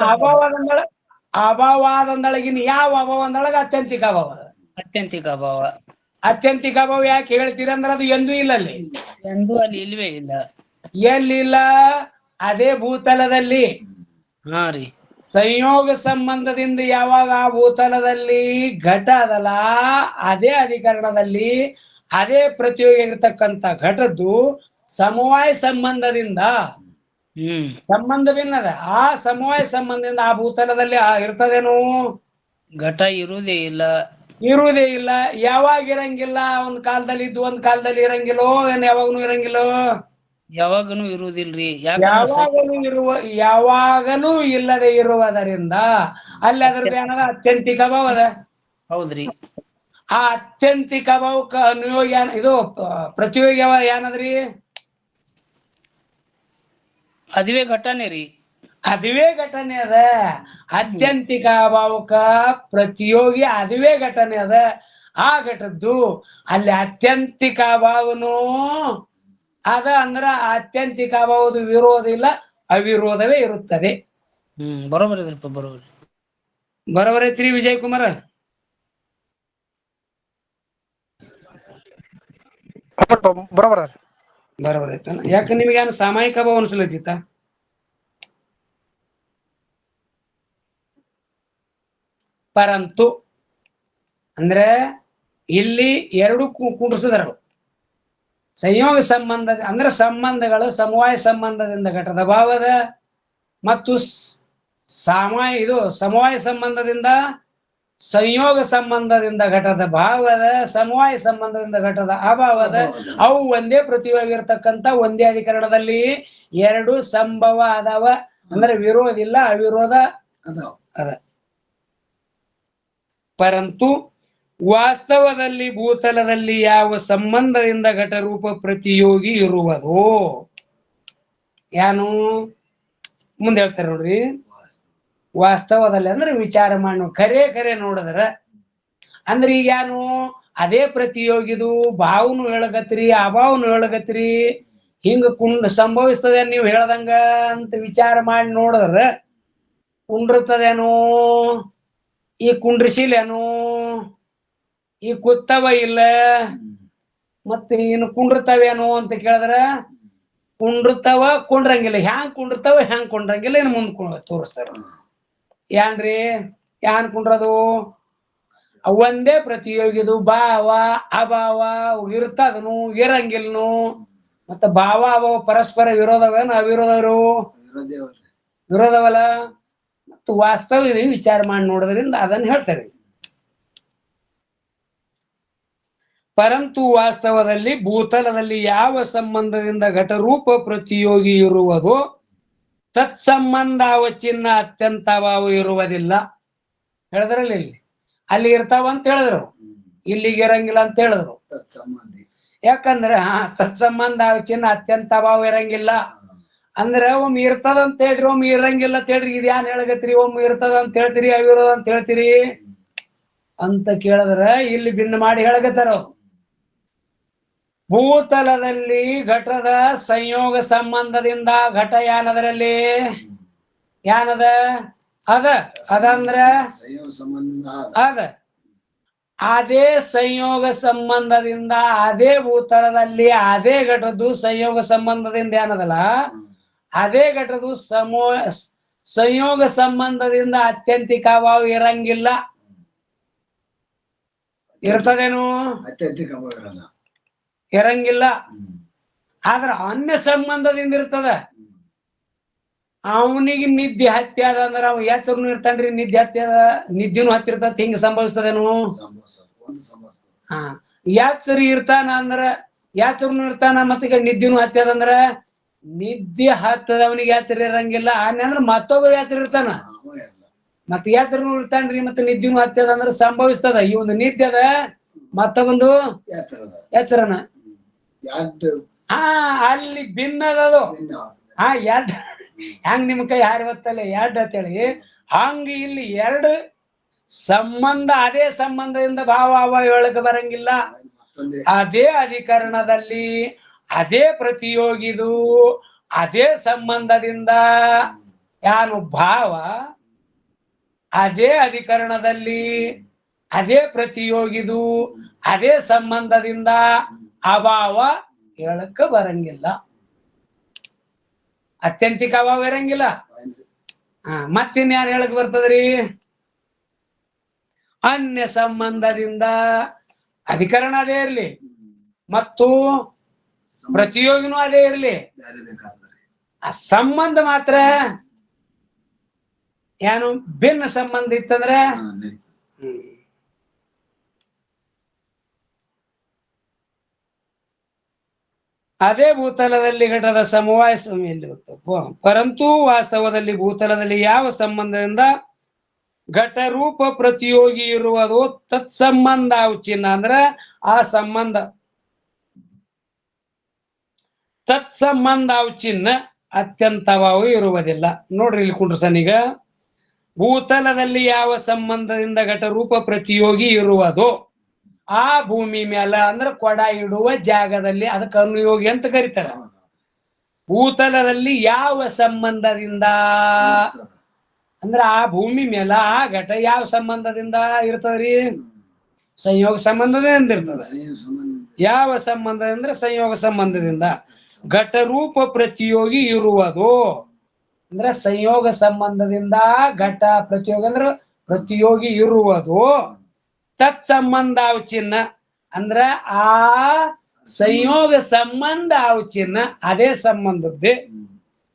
ಅಭಾವದಂದೊಳಗಿನ ಯಾವ ಅಭಾವ ಅಂದೊಳಗ ಅತ್ಯಂತಿಕ ಅಭಾವ ಅದ. ಅತ್ಯಂತಿಕ ಅಭಾವ. ಅತ್ಯಂತಿಕ ಅಭಾವ ಯಾಕೆ ಹೇಳ್ತೀರಂದ್ರ ಅದು ಎಂದೂ ಇಲ್ಲ ಅಲ್ಲಿ. ಎಂದೂ ಅಲ್ಲಿ ಇಲ್ವೇ ಇಲ್ಲ. ಎಲ್ಲಿಲ್ಲ? ಅದೇ ಭೂತಲದಲ್ಲಿ. ಹಾ ರೀ. ಸಂಯೋಗ ಸಂಬಂಧದಿಂದ ಯಾವಾಗ ಆ ಭೂತಲದಲ್ಲಿ ಘಟ ಅದಲ್ಲ, ಅದೇ ಅಧಿಕರಣದಲ್ಲಿ ಅದೇ ಪ್ರತಿಯೋಗಿ ಇರತಕ್ಕಂತ ಘಟದ್ದು ಸಮವಾಯ ಸಂಬಂಧದಿಂದ ಸಂಬಂಧವಿನ್ನದ ಆ ಸಮವಾಯ ಸಂಬಂಧದಿಂದ ಆ ಭೂತಲದಲ್ಲಿ ಇರ್ತದೇನು? ಘಟ ಇರುವುದೇ ಇಲ್ಲ. ಇರುವುದೇ ಇಲ್ಲ. ಯಾವಾಗ ಇರಂಗಿಲ್ಲ? ಒಂದ್ ಕಾಲದಲ್ಲಿ ಇದ್ದು ಒಂದ್ ಕಾಲದಲ್ಲಿ ಇರಂಗಿಲ್ಲೋ, ಏನ್ ಯಾವಾಗನು ಇರಂಗಿಲ್ಲೋ? ಯಾವಾಗನು ಇರುವುದಿಲ್ರಿ. ಯಾವಾಗಲೂ ಇಲ್ಲದೆ ಇರುವುದರಿಂದ ಅಲ್ಲಿ ಅದ್ರದ್ದು ಏನದ ಅತ್ಯಂತಿಕ ಭಾವ ಅದ. ಹೌದ್ರಿ. ಆ ಅತ್ಯಂತಿಕ ಭಾವಕ್ಕ ಅನುಯೋಗಿ ಇದು ಪ್ರತಿಯೋಗಿ ಏನದ್ರಿ? ಅದುವೇ ಘಟನೆ ರೀ. ಅದುವೇ ಘಟನೆ ಅದ. ಅತ್ಯಂತಿಕ ಭಾವಕ ಪ್ರತಿಯೋಗಿ ಅದುವೇ ಘಟನೆ ಅದ. ಆ ಘಟದ್ದು ಅಲ್ಲಿ ಅತ್ಯಂತಿಕ ಭಾವನು ಅದ ಅಂದ್ರ ಅತ್ಯಂತಿಕ ಭಾವದ ವಿರೋಧ ಇಲ್ಲ, ಅವಿರೋಧವೇ ಇರುತ್ತದೆ. ಬರೋಬರಿ ಬರೋಬರ್ ಐತ್ರಿ ವಿಜಯ್ ಕುಮಾರ್? ಬರೋಬರ್ ಐತನ? ಯಾಕ ನಿಮ್ಗೆ ಏನ್ ಸಾಮಾಯಿಕ ಭಾವ ಅನ್ಸಲತ್ತಿತ್ತ? ಪರಂತು ಅಂದ್ರೆ ಇಲ್ಲಿ ಎರಡು ಕುಂಡ್ರಿಸಿದ್ರು. ಸಂಯೋಗ ಸಂಬಂಧ ಅಂದ್ರೆ ಸಂಬಂಧಗಳು ಸಮವಾಯ ಸಂಬಂಧದಿಂದ ಘಟದ ಭಾವದ ಮತ್ತು ಸಮವಾಯ ಸಂಬಂಧದಿಂದ ಸಂಯೋಗ ಸಂಬಂಧದಿಂದ ಘಟದ ಭಾವದ, ಸಮವಾಯ ಸಂಬಂಧದಿಂದ ಘಟದ ಅಭಾವದ, ಅವು ಒಂದೇ ಪ್ರತಿಯೋಗಿ ಇರ್ತಕ್ಕಂಥ ಒಂದೇ ಅಧಿಕರಣದಲ್ಲಿ ಎರಡು ಸಂಭವ ಅದಾವ. ಅಂದ್ರೆ ವಿರೋಧ ಇಲ್ಲ, ಅವಿರೋಧ ಅದ. ಪರಂತು ವಾಸ್ತವದಲ್ಲಿ ಭೂತಲದಲ್ಲಿ ಯಾವ ಸಂಬಂಧದಿಂದ ಘಟರೂಪ ಪ್ರತಿಯೋಗಿ ಇರುವುದೋ ಯಾನು ಮುಂದೆ ಹೇಳ್ತಾರೆ ನೋಡ್ರಿ. ವಾಸ್ತವದಲ್ಲಿ ಅಂದ್ರೆ ವಿಚಾರ ಮಾಡಿ ಖರೆ ನೋಡಿದ್ರ ಅಂದ್ರೆ ಈಗ ಯಾನು ಅದೇ ಪ್ರತಿಯೋಗಿದು ಭಾವನು ಹೇಳಗತ್ರಿ, ಅಭಾವನು ಹೇಳಗತ್ರಿ, ಹಿಂಗ ಸಂಭವಿಸ್ತದೆ ನೀವು ಹೇಳ್ದಂಗ ಅಂತ ವಿಚಾರ ಮಾಡಿ ನೋಡಿದ್ರ ಕುಂಡಿರ್ತದೇನು? ಈ ಕುಂಡ್ರಿಸಿಲೇನು? ಈ ಕೂತ್ತವ ಇಲ್ಲ, ಮತ್ತೆ ಇನ್ನು ಕುಂಡಿರ್ತಾವೇನು ಅಂತ ಕೇಳಿದ್ರ ಕುಂಡಿರ್ತಾವ, ಕುಂಡ್ರಂಗಿಲ್ಲ. ಹ್ಯಾಂಗ್ ಕುಂಡಿರ್ತಾವ, ಹ್ಯಾಂಗ್ ಕುಂಡ್ರಂಗಿಲ್ಲ, ಇನ್ನು ಮುಂದೆ ತೋರಿಸ್ತಾರ. ಏನ್ರಿ ಯಾನ್ ಕುಂಡ್ರದು? ಒಂದೇ ಪ್ರತಿಯೋಗಿದು ಭಾವ ಅಭಾವ ಇರ್ತದನು, ಇರಂಗಿಲ್ನು. ಮತ್ತ ಭಾವ ಅಭಾವ ಪರಸ್ಪರ ವಿರೋಧವೇನು ಅವಿರೋಧವರು? ವಿರೋಧವಲ್ಲ. ಮತ್ತು ವಾಸ್ತವ ಇದೆ ವಿಚಾರ ಮಾಡಿ ನೋಡೋದ್ರಿಂದ ಅದನ್ನ ಹೇಳ್ತಾರೆ. ಪರಂತು ವಾಸ್ತವದಲ್ಲಿ ಭೂತಲದಲ್ಲಿ ಯಾವ ಸಂಬಂಧದಿಂದ ಘಟರೂಪ ಪ್ರತಿಯೋಗಿ ಇರುವುದೋ ತತ್ಸಂಬಂಧ ಅವಚಿನ್ನ ಅತ್ಯಂತ ಭಾವ ಇರುವುದಿಲ್ಲ. ಹೇಳಿದ್ರಲ್ಲಿ ಅಲ್ಲಿ ಇರ್ತಾವ ಅಂತ ಹೇಳಿದ್ರು, ಇಲ್ಲಿಗೆ ಇರಂಗಿಲ್ಲ ಅಂತ ಹೇಳಿದ್ರು. ಯಾಕಂದ್ರೆ ತತ್ಸಂಬಂಧ ಅವಚಿನ್ನ ಅತ್ಯಂತ ಭಾವ ಇರಂಗಿಲ್ಲ ಅಂದ್ರೆ ಒಮ್ಮೆ ಇರ್ತದ ಅಂತ ಹೇಳ್ರಿ, ಒಮ್ಮೆ ಇರಂಗಿಲ್ಲ ಅಂತ ಹೇಳ್ರಿ. ಇದು ಏನ್ ಹೇಳಗತ್ರಿ? ಒಮ್ಮೆ ಇರ್ತದ ಅಂತ ಹೇಳ್ತೀರಿ, ಅವಿರೋಧ ಅಂತ ಹೇಳ್ತೀರಿ ಅಂತ ಕೇಳಿದ್ರ ಇಲ್ಲಿ ಭಿನ್ನ ಮಾಡಿ ಹೇಳಗತ್ತಾರ. ಭೂತಲದಲ್ಲಿ ಘಟದ ಸಂಯೋಗ ಸಂಬಂಧದಿಂದ ಘಟ ಯಾನದರಲ್ಲಿ ಯಾನದ ಅದಂದ್ರ ಅದ ಅದೇ ಸಂಯೋಗ ಸಂಬಂಧದಿಂದ ಅದೇ ಭೂತಲದಲ್ಲಿ ಅದೇ ಘಟದ್ದು ಸಂಯೋಗ ಸಂಬಂಧದಿಂದ ಏನದಲ್ಲ ಅದೇ ಘಟದು ಸಂಯೋಗ ಸಂಬಂಧದಿಂದ ಅತ್ಯಂತಿಕ ಭಾವ ಇರಂಗಿಲ್ಲ. ಇರ್ತದೇನು? ಇರಂಗಿಲ್ಲ. ಆದ್ರ ಅನ್ಯ ಸಂಬಂಧದಿಂದ ಇರ್ತದ. ಅವನಿಗೆ ನಿದ್ದೆ ಹತ್ಯೆ ಅದ ಅಂದ್ರ ಅವ ಹೆಸರು ಇರ್ತಾನ್ರಿ, ನಿದ್ದೆ ಹತ್ಯೆ ಅದ, ನಿದ್ದೆನು ಹತ್ತಿರ್ತದ. ಹಿಂಗ ಸಂಭವಿಸ್ತದೇನು? ಯಾಚರಿ ಇರ್ತಾನ ಅಂದ್ರ ಯಾಚರ್ನು ಇರ್ತಾನ, ಮತ್ತೀಗ ನಿದ್ದೆನು ಹತ್ಯೆ ಅದಂದ್ರ ನಿದ್ದೆ ಹತ್ತದವನಿಗೆ ಯಾಚರಿ ಇರಂಗಿಲ್ಲ. ಅಂದ್ರೆ ಮತ್ತೊಬ್ಬ ಯಾಚರಿ ಇರ್ತಾನ, ಮತ್ ಯಾಚರ್ನು ಇರ್ತಾನ್ರಿ, ಮತ್ತೆ ನಿದ್ದೆನು ಹತ್ಯೆ ಅದ ಅಂದ್ರ ಸಂಭವಿಸ್ತದ. ಈ ಒಂದು ನಿದ್ದೆ ಅದ, ಮತ್ತೊಂದು ಹೆಸರನ ಅಲ್ಲಿ ಭಿನ್ನದದು. ಹೆಂಗ್ ನಿಮ್ ಕೈ ಹಾರಿ ಹೊತ್ತಲ್ಲ ಎರಡ್ ಅಂತೇಳಿ ಹಂಗ ಇಲ್ಲಿ ಎರಡು ಸಂಬಂಧ ಅದೇ ಸಂಬಂಧದಿಂದ ಭಾವ ಅವ ಹೇಳಕ್ ಬರಂಗಿಲ್ಲ. ಅದೇ ಅಧಿಕರಣದಲ್ಲಿ ಅದೇ ಪ್ರತಿಯೋಗಿದು ಅದೇ ಸಂಬಂಧದಿಂದ ಯಾನು ಭಾವ, ಅದೇ ಅಧಿಕರಣದಲ್ಲಿ ಅದೇ ಪ್ರತಿಯೋಗಿದು ಅದೇ ಸಂಬಂಧದಿಂದ ಅಭಾವ ಹೇಳಕ್ಕ ಬರಂಗಿಲ್ಲ. ಅತ್ಯಂತಿಕ ಅಭಾವ ಇರಂಗಿಲ್ಲ. ಮತ್ತಿನ್ ಯಾರು ಹೇಳಕ್ ಬರ್ತದ್ರಿ? ಅನ್ಯ ಸಂಬಂಧದಿಂದ ಅಧಿಕರಣ ಅದೇ ಇರ್ಲಿ ಮತ್ತು ಪ್ರತಿಯೋಗಿನೂ ಅದೇ ಇರ್ಲಿ, ಬೇರೆ ಬೇಕಾದ್ರೆ ಆ ಸಂಬಂಧ ಮಾತ್ರ ಏನು ಭಿನ್ನ ಸಂಬಂಧ ಇತ್ತಂದ್ರ ಅದೇ ಭೂತಲದಲ್ಲಿ ಘಟದ ಸಮವಾಯ ಎಲ್ಲಿ ಪರಂತು ವಾಸ್ತವದಲ್ಲಿ ಭೂತಲದಲ್ಲಿ ಯಾವ ಸಂಬಂಧದಿಂದ ಘಟ ರೂಪ ಪ್ರತಿಯೋಗಿ ಇರುವುದು ತತ್ಸಂಬಂಧ ಅವಚಿನ್ನ ಅಂದ್ರ ಆ ಸಂಬಂಧ ತತ್ಸಂಬಂಧ ಅವಚಿನ್ನ ಅತ್ಯಂತವಾವು ಇರುವುದಿಲ್ಲ. ನೋಡ್ರಿ ಇಲ್ಲಿ ಕುಂಡ್ರಸನೀಗ ಭೂತಲದಲ್ಲಿ ಯಾವ ಸಂಬಂಧದಿಂದ ಘಟ ರೂಪ ಪ್ರತಿಯೋಗಿ ಇರುವುದು ಆ ಭೂಮಿ ಮೇಲೆ ಅಂದ್ರ ಕೊಡ ಇಡುವ ಜಾಗದಲ್ಲಿ ಅದಕ್ಕೆ ಅನುಯೋಗಿ ಅಂತ ಕರೀತಾರ. ಭೂತಲದಲ್ಲಿ ಯಾವ ಸಂಬಂಧದಿಂದ ಅಂದ್ರ ಆ ಭೂಮಿ ಮೇಲೆ ಆ ಘಟ ಯಾವ ಸಂಬಂಧದಿಂದ ಇರ್ತದ್ರಿ? ಸಂಯೋಗ ಸಂಬಂಧದಿಂದ ಇರ್ತದ. ಯಾವ ಸಂಬಂಧದಿಂದ? ಸಂಯೋಗ ಸಂಬಂಧದಿಂದ. ಘಟ ರೂಪ ಪ್ರತಿಯೋಗಿ ಇರುವುದು ಅಂದ್ರೆ ಸಂಯೋಗ ಸಂಬಂಧದಿಂದ ಘಟ ಪ್ರತಿಯೋಗಿ ಅಂದ್ರೆ ಪ್ರತಿಯೋಗಿ ಇರುವುದು ತತ್ಸಂಬಂಧ ಅವಚಿನ್ನ ಅಂದ್ರ ಆ ಸಂಯೋಗ ಸಂಬಂಧ ಅವಚಿನ್ನ ಅದೇ ಸಂಬಂಧದ್ದೇ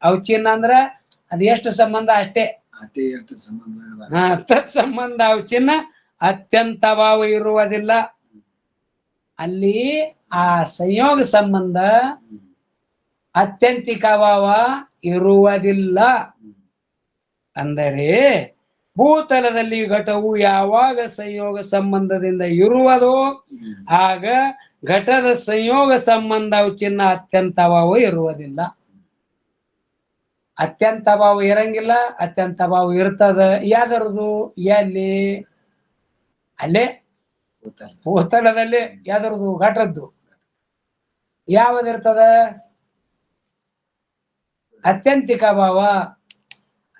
ಅವಚಿನ್ನ ಅಂದ್ರ ಅದ ಎಷ್ಟು ಸಂಬಂಧ ಅಷ್ಟೇ. ತತ್ಸಂಬಂಧ ಅವಚಿನ್ನ ಅತ್ಯಂತ ಭಾವ ಇರುವುದಿಲ್ಲ. ಅಲ್ಲಿ ಆ ಸಂಯೋಗ ಸಂಬಂಧ ಅತ್ಯಂತಿಕ ಭಾವ ಇರುವುದಿಲ್ಲ. ಅಂದರೆ ಭೂತಲದಲ್ಲಿ ಘಟವು ಯಾವಾಗ ಸಂಯೋಗ ಸಂಬಂಧದಿಂದ ಇರುವುದೋ ಆಗ ಘಟದ ಸಂಯೋಗ ಸಂಬಂಧ ಚಿನ್ನ ಅತ್ಯಂತ ಭಾವ ಇರುವುದಿಲ್ಲ. ಅತ್ಯಂತ ಭಾವ ಇರಂಗಿಲ್ಲ, ಅತ್ಯಂತ ಭಾವ ಇರ್ತದ. ಯಾವ್ದರದು? ಎಲ್ಲಿ? ಅಲ್ಲೇ ಭೂತಲದಲ್ಲಿ. ಯಾವ್ದರದು? ಘಟದ್ದು. ಯಾವದಿರ್ತದ? ಅತ್ಯಂತಿಕ ಭಾವ.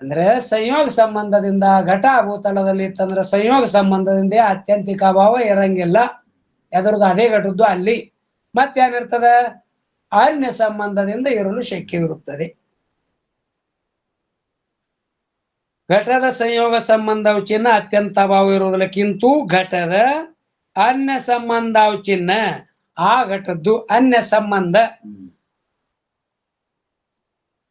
ಅಂದ್ರೆ ಸಂಯೋಗ ಸಂಬಂಧದಿಂದ ಘಟ ಭೂತಲದಲ್ಲಿ ಇತ್ತಂದ್ರೆ ಸಂಯೋಗ ಸಂಬಂಧದಿಂದ ಅತ್ಯಂತಿಕ ಭಾವ ಇರಂಗಿಲ್ಲ. ಯಾವ್ದ್ರದ್ದು? ಅದೇ ಘಟದ್ದು ಅಲ್ಲಿ. ಮತ್ತೇನಿರ್ತದ? ಅನ್ಯ ಸಂಬಂಧದಿಂದ ಇರಲು ಶಕ್ಯವಿರುತ್ತದೆ. ಘಟದ ಸಂಯೋಗ ಸಂಬಂಧವು ಚಿನ್ನ ಅತ್ಯಂತ ಭಾವ ಇರುವುದಿಲ್ಲ. ಕಿಂತು ಘಟದ ಅನ್ಯ ಸಂಬಂಧವು ಚಿನ್ನ ಆ ಘಟದ್ದು ಅನ್ಯ ಸಂಬಂಧ.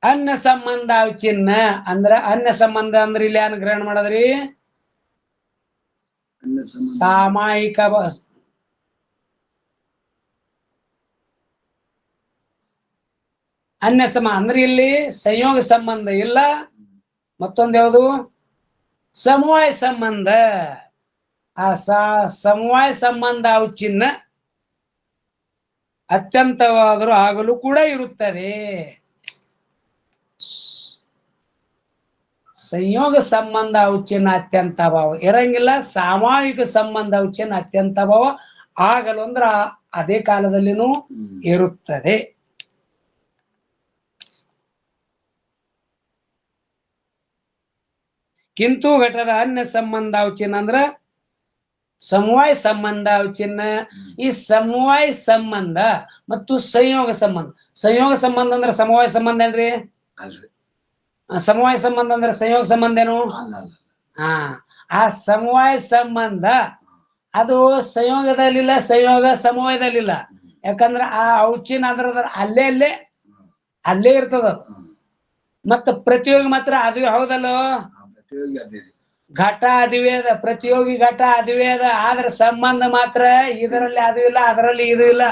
ಅನ್ಯ ಸಂಬಂಧ ಚಿನ್ನ ಅಂದ್ರ ಅನ್ಯ ಸಂಬಂಧ ಅಂದ್ರೆ ಇಲ್ಲಿ ಏನ್ ಗ್ರಹಣ ಮಾಡದ್ರಿ? ಸಾಮಾಯಿಕ ಅನ್ಯ ಸಂಬಂಧ ಅಂದ್ರೆ ಇಲ್ಲಿ ಸಂಯೋಗ ಸಂಬಂಧ ಇಲ್ಲ. ಮತ್ತೊಂದು ಯಾವುದು? ಸಮವಾಯ ಸಂಬಂಧ. ಆ ಸಮವಾಯ ಸಂಬಂಧ ಅವು ಚಿನ್ನ ಅತ್ಯಂತವಾದರೂ ಆಗಲು ಕೂಡ ಇರುತ್ತದೆ. ಸಂಯೋಗ ಸಂಬಂಧ ಔಚಿನ ಅತ್ಯಂತ ಭಾವ ಇರಂಗಿಲ್ಲ. ಸಾಮಾಜಿಕ ಸಂಬಂಧ ಔಚಿನ ಅತ್ಯಂತ ಭಾವ ಆಗಲು ಅಂದ್ರ ಅದೇ ಕಾಲದಲ್ಲಿನೂ ಇರುತ್ತದೆ. ಕಿಂತು ಘಟದ ಅನ್ಯ ಸಂಬಂಧ ಔಚಿನ ಅಂದ್ರ ಸಮವಾಯ ಸಂಬಂಧ ಔಚಿನ. ಈ ಸಮವಾಯ ಸಂಬಂಧ ಮತ್ತು ಸಂಯೋಗ ಸಂಬಂಧ. ಸಂಯೋಗ ಸಂಬಂಧ ಅಂದ್ರೆ ಸಮವಾಯ ಸಂಬಂಧ ಏನ್ರಿ? ಸಮವಾಯ ಸಂಬಂಧ ಅಂದ್ರೆ ಸಂಯೋಗ ಸಂಬಂಧ ಏನು? ಆ ಸಮವಾಯ ಸಂಬಂಧ ಅದು ಸಂಯೋಗದಲ್ಲಿಲ್ಲ, ಸಂಯೋಗ ಸಮವಾಯದಲ್ಲಿಲ್ಲ. ಯಾಕಂದ್ರ ಆ ಔಚಿನ ಅದ್ರ ಅಲ್ಲೇ ಇರ್ತದ. ಮತ್ತ ಪ್ರತಿಯೋಗಿ ಮಾತ್ರ ಅದುವೆ ಹೌದಲ್ಲ? ಘಟ ಅದುವೆ ಅದ, ಪ್ರತಿಯೋಗಿ ಘಟ ಅದುವೆ ಅದ. ಆದ್ರ ಸಂಬಂಧ ಮಾತ್ರ ಇದರಲ್ಲಿ ಅದು ಇಲ್ಲ, ಅದರಲ್ಲಿ ಇದು ಇಲ್ಲ.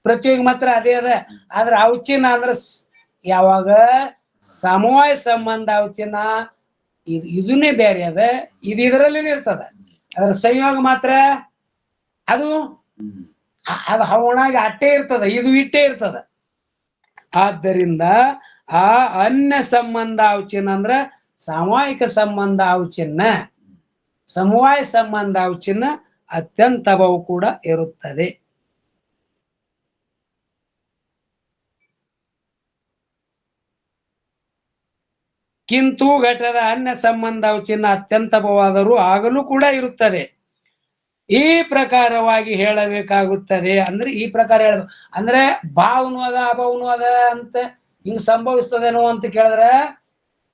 ಪ್ರತಿಯೋಗಿ ಮಾತ್ರ ಅದೇ ಅದ. ಆದ್ರ ಔಚಿನ ಅಂದ್ರ ಯಾವಾಗ ಸಮವಾಯ ಸಂಬಂಧ ಔಚಿನ ಇದನ್ನೇ ಬೇರೆ ಅದ, ಇದು ಇದರಲ್ಲಿನೇ ಇರ್ತದ. ಅದ್ರ ಸಂಯೋಗ ಮಾತ್ರ ಅದು ಹವಣಾಗಿ ಅಟ್ಟೆ ಇರ್ತದ, ಇದು ಇಟ್ಟೇ ಇರ್ತದ. ಆದ್ದರಿಂದ ಆ ಅನ್ಯ ಸಂಬಂಧ ಔಚಿನ ಅಂದ್ರ ಸಾಮಾಯಿಕ ಸಂಬಂಧ ಔಚಿನ್ನ, ಸಮವಾಯ ಸಂಬಂಧ ಔಚಿನ್ನ ಅತ್ಯಂತವೂ ಕೂಡ ಇರುತ್ತದೆ. ಕಿಂತು ಘಟದ ಅನ್ಯ ಸಂಬಂಧ ಚಿನ್ನ ಅತ್ಯಂತವಾದರೂ ಆಗಲೂ ಕೂಡ ಇರುತ್ತದೆ. ಈ ಪ್ರಕಾರವಾಗಿ ಹೇಳಬೇಕಾಗುತ್ತದೆ. ಅಂದ್ರೆ ಈ ಪ್ರಕಾರ ಅಂದ್ರೆ ಭಾವನೂ ಅದ ಅಭಾವನೂ ಅದ ಅಂತ ಹಿಂಗ್ ಸಂಭವಿಸ್ತದೇನೋ ಅಂತ ಕೇಳಿದ್ರೆ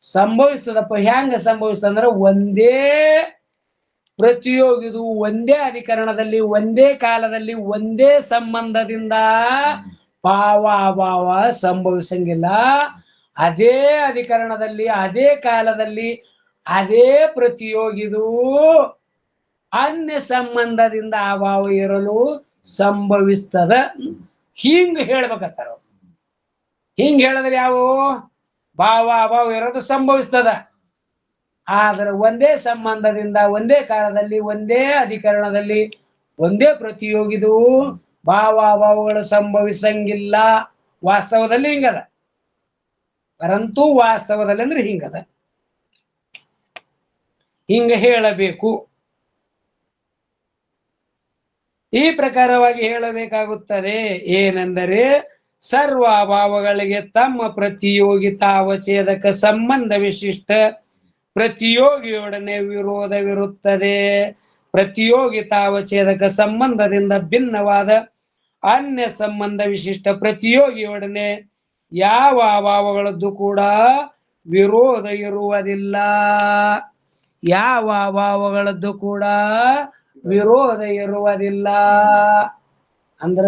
ಸಂಭವಿಸ್ತದಪ್ಪ. ಹೆಂಗ ಸಂಭವಿಸ್ತಂದ್ರ ಒಂದೇ ಪ್ರತಿಯೋಗಿದು ಒಂದೇ ಅಧಿಕರಣದಲ್ಲಿ ಒಂದೇ ಕಾಲದಲ್ಲಿ ಒಂದೇ ಸಂಬಂಧದಿಂದ ಭಾವ ಅಭಾವ ಸಂಭವಿಸಂಗಿಲ್ಲ. ಅದೇ ಅಧಿಕರಣದಲ್ಲಿ ಅದೇ ಕಾಲದಲ್ಲಿ ಅದೇ ಪ್ರತಿಯೋಗಿದು ಅನ್ಯ ಸಂಬಂಧದಿಂದ ಅಭಾವ ಇರಲು ಸಂಭವಿಸ್ತದ. ಹಿಂಗ್ ಹೇಳ್ಬೇಕತ್ತಾರ. ಹಿಂಗ್ ಹೇಳಿದ್ರೆ ಯಾವ ಭಾವ ಅಭಾವ ಇರೋದು ಸಂಭವಿಸ್ತದ. ಆದ್ರೆ ಒಂದೇ ಸಂಬಂಧದಿಂದ ಒಂದೇ ಕಾಲದಲ್ಲಿ ಒಂದೇ ಅಧಿಕರಣದಲ್ಲಿ ಒಂದೇ ಪ್ರತಿಯೋಗಿದು ಭಾವ ಅಭಾವಗಳು ಸಂಭವಿಸಂಗಿಲ್ಲ. ವಾಸ್ತವದಲ್ಲಿ ಹಿಂಗದ, ಪರಂತು ವಾಸ್ತವದಲ್ಲಿ ಅಂದ್ರೆ ಹಿಂಗದ. ಹಿಂಗ ಹೇಳಬೇಕು. ಈ ಪ್ರಕಾರವಾಗಿ ಹೇಳಬೇಕಾಗುತ್ತದೆ. ಏನೆಂದರೆ ಸರ್ವ ಅಭಾವಗಳಿಗೆ ತಮ್ಮ ಪ್ರತಿಯೋಗಿತಾವಚೇದಕ ಸಂಬಂಧ ವಿಶಿಷ್ಟ ಪ್ರತಿಯೋಗಿಯೊಡನೆ ವಿರೋಧವಿರುತ್ತದೆ. ಪ್ರತಿಯೋಗಿತಾವಚೇದಕ ಸಂಬಂಧದಿಂದ ಭಿನ್ನವಾದ ಅನ್ಯ ಸಂಬಂಧ ವಿಶಿಷ್ಟ ಪ್ರತಿಯೋಗಿಯೊಡನೆ ಯಾವ ಅಭಾವಗಳದ್ದು ಕೂಡ ವಿರೋಧ ಇರುವುದಿಲ್ಲ. ಯಾವ ಅಭಾವಗಳದ್ದು ಕೂಡ ವಿರೋಧ ಇರುವುದಿಲ್ಲ ಅಂದ್ರ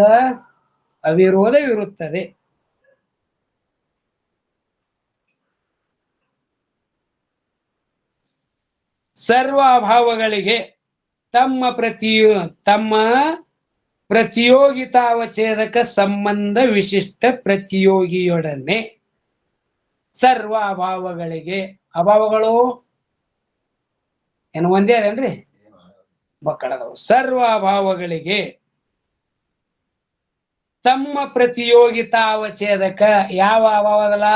ಅವಿರೋಧವಿರುತ್ತದೆ. ಸರ್ವ ಅಭಾವಗಳಿಗೆ ತಮ್ಮ ಪ್ರತಿಯೋಗಿತಾವಚೇದಕ ಸಂಬಂಧ ವಿಶಿಷ್ಟ ಪ್ರತಿಯೋಗಿಯೊಡನೆ. ಸರ್ವ ಅಭಾವಗಳಿಗೆ, ಅಭಾವಗಳು ಏನು ಒಂದೇ ಅದೇನ್ರಿ? ಮಕ್ಕಳದವು. ಸರ್ವ ಅಭಾವಗಳಿಗೆ ತಮ್ಮ ಪ್ರತಿಯೋಗಿತಾವಚೇದಕ ಯಾವ ಅಭಾವದಲ್ಲ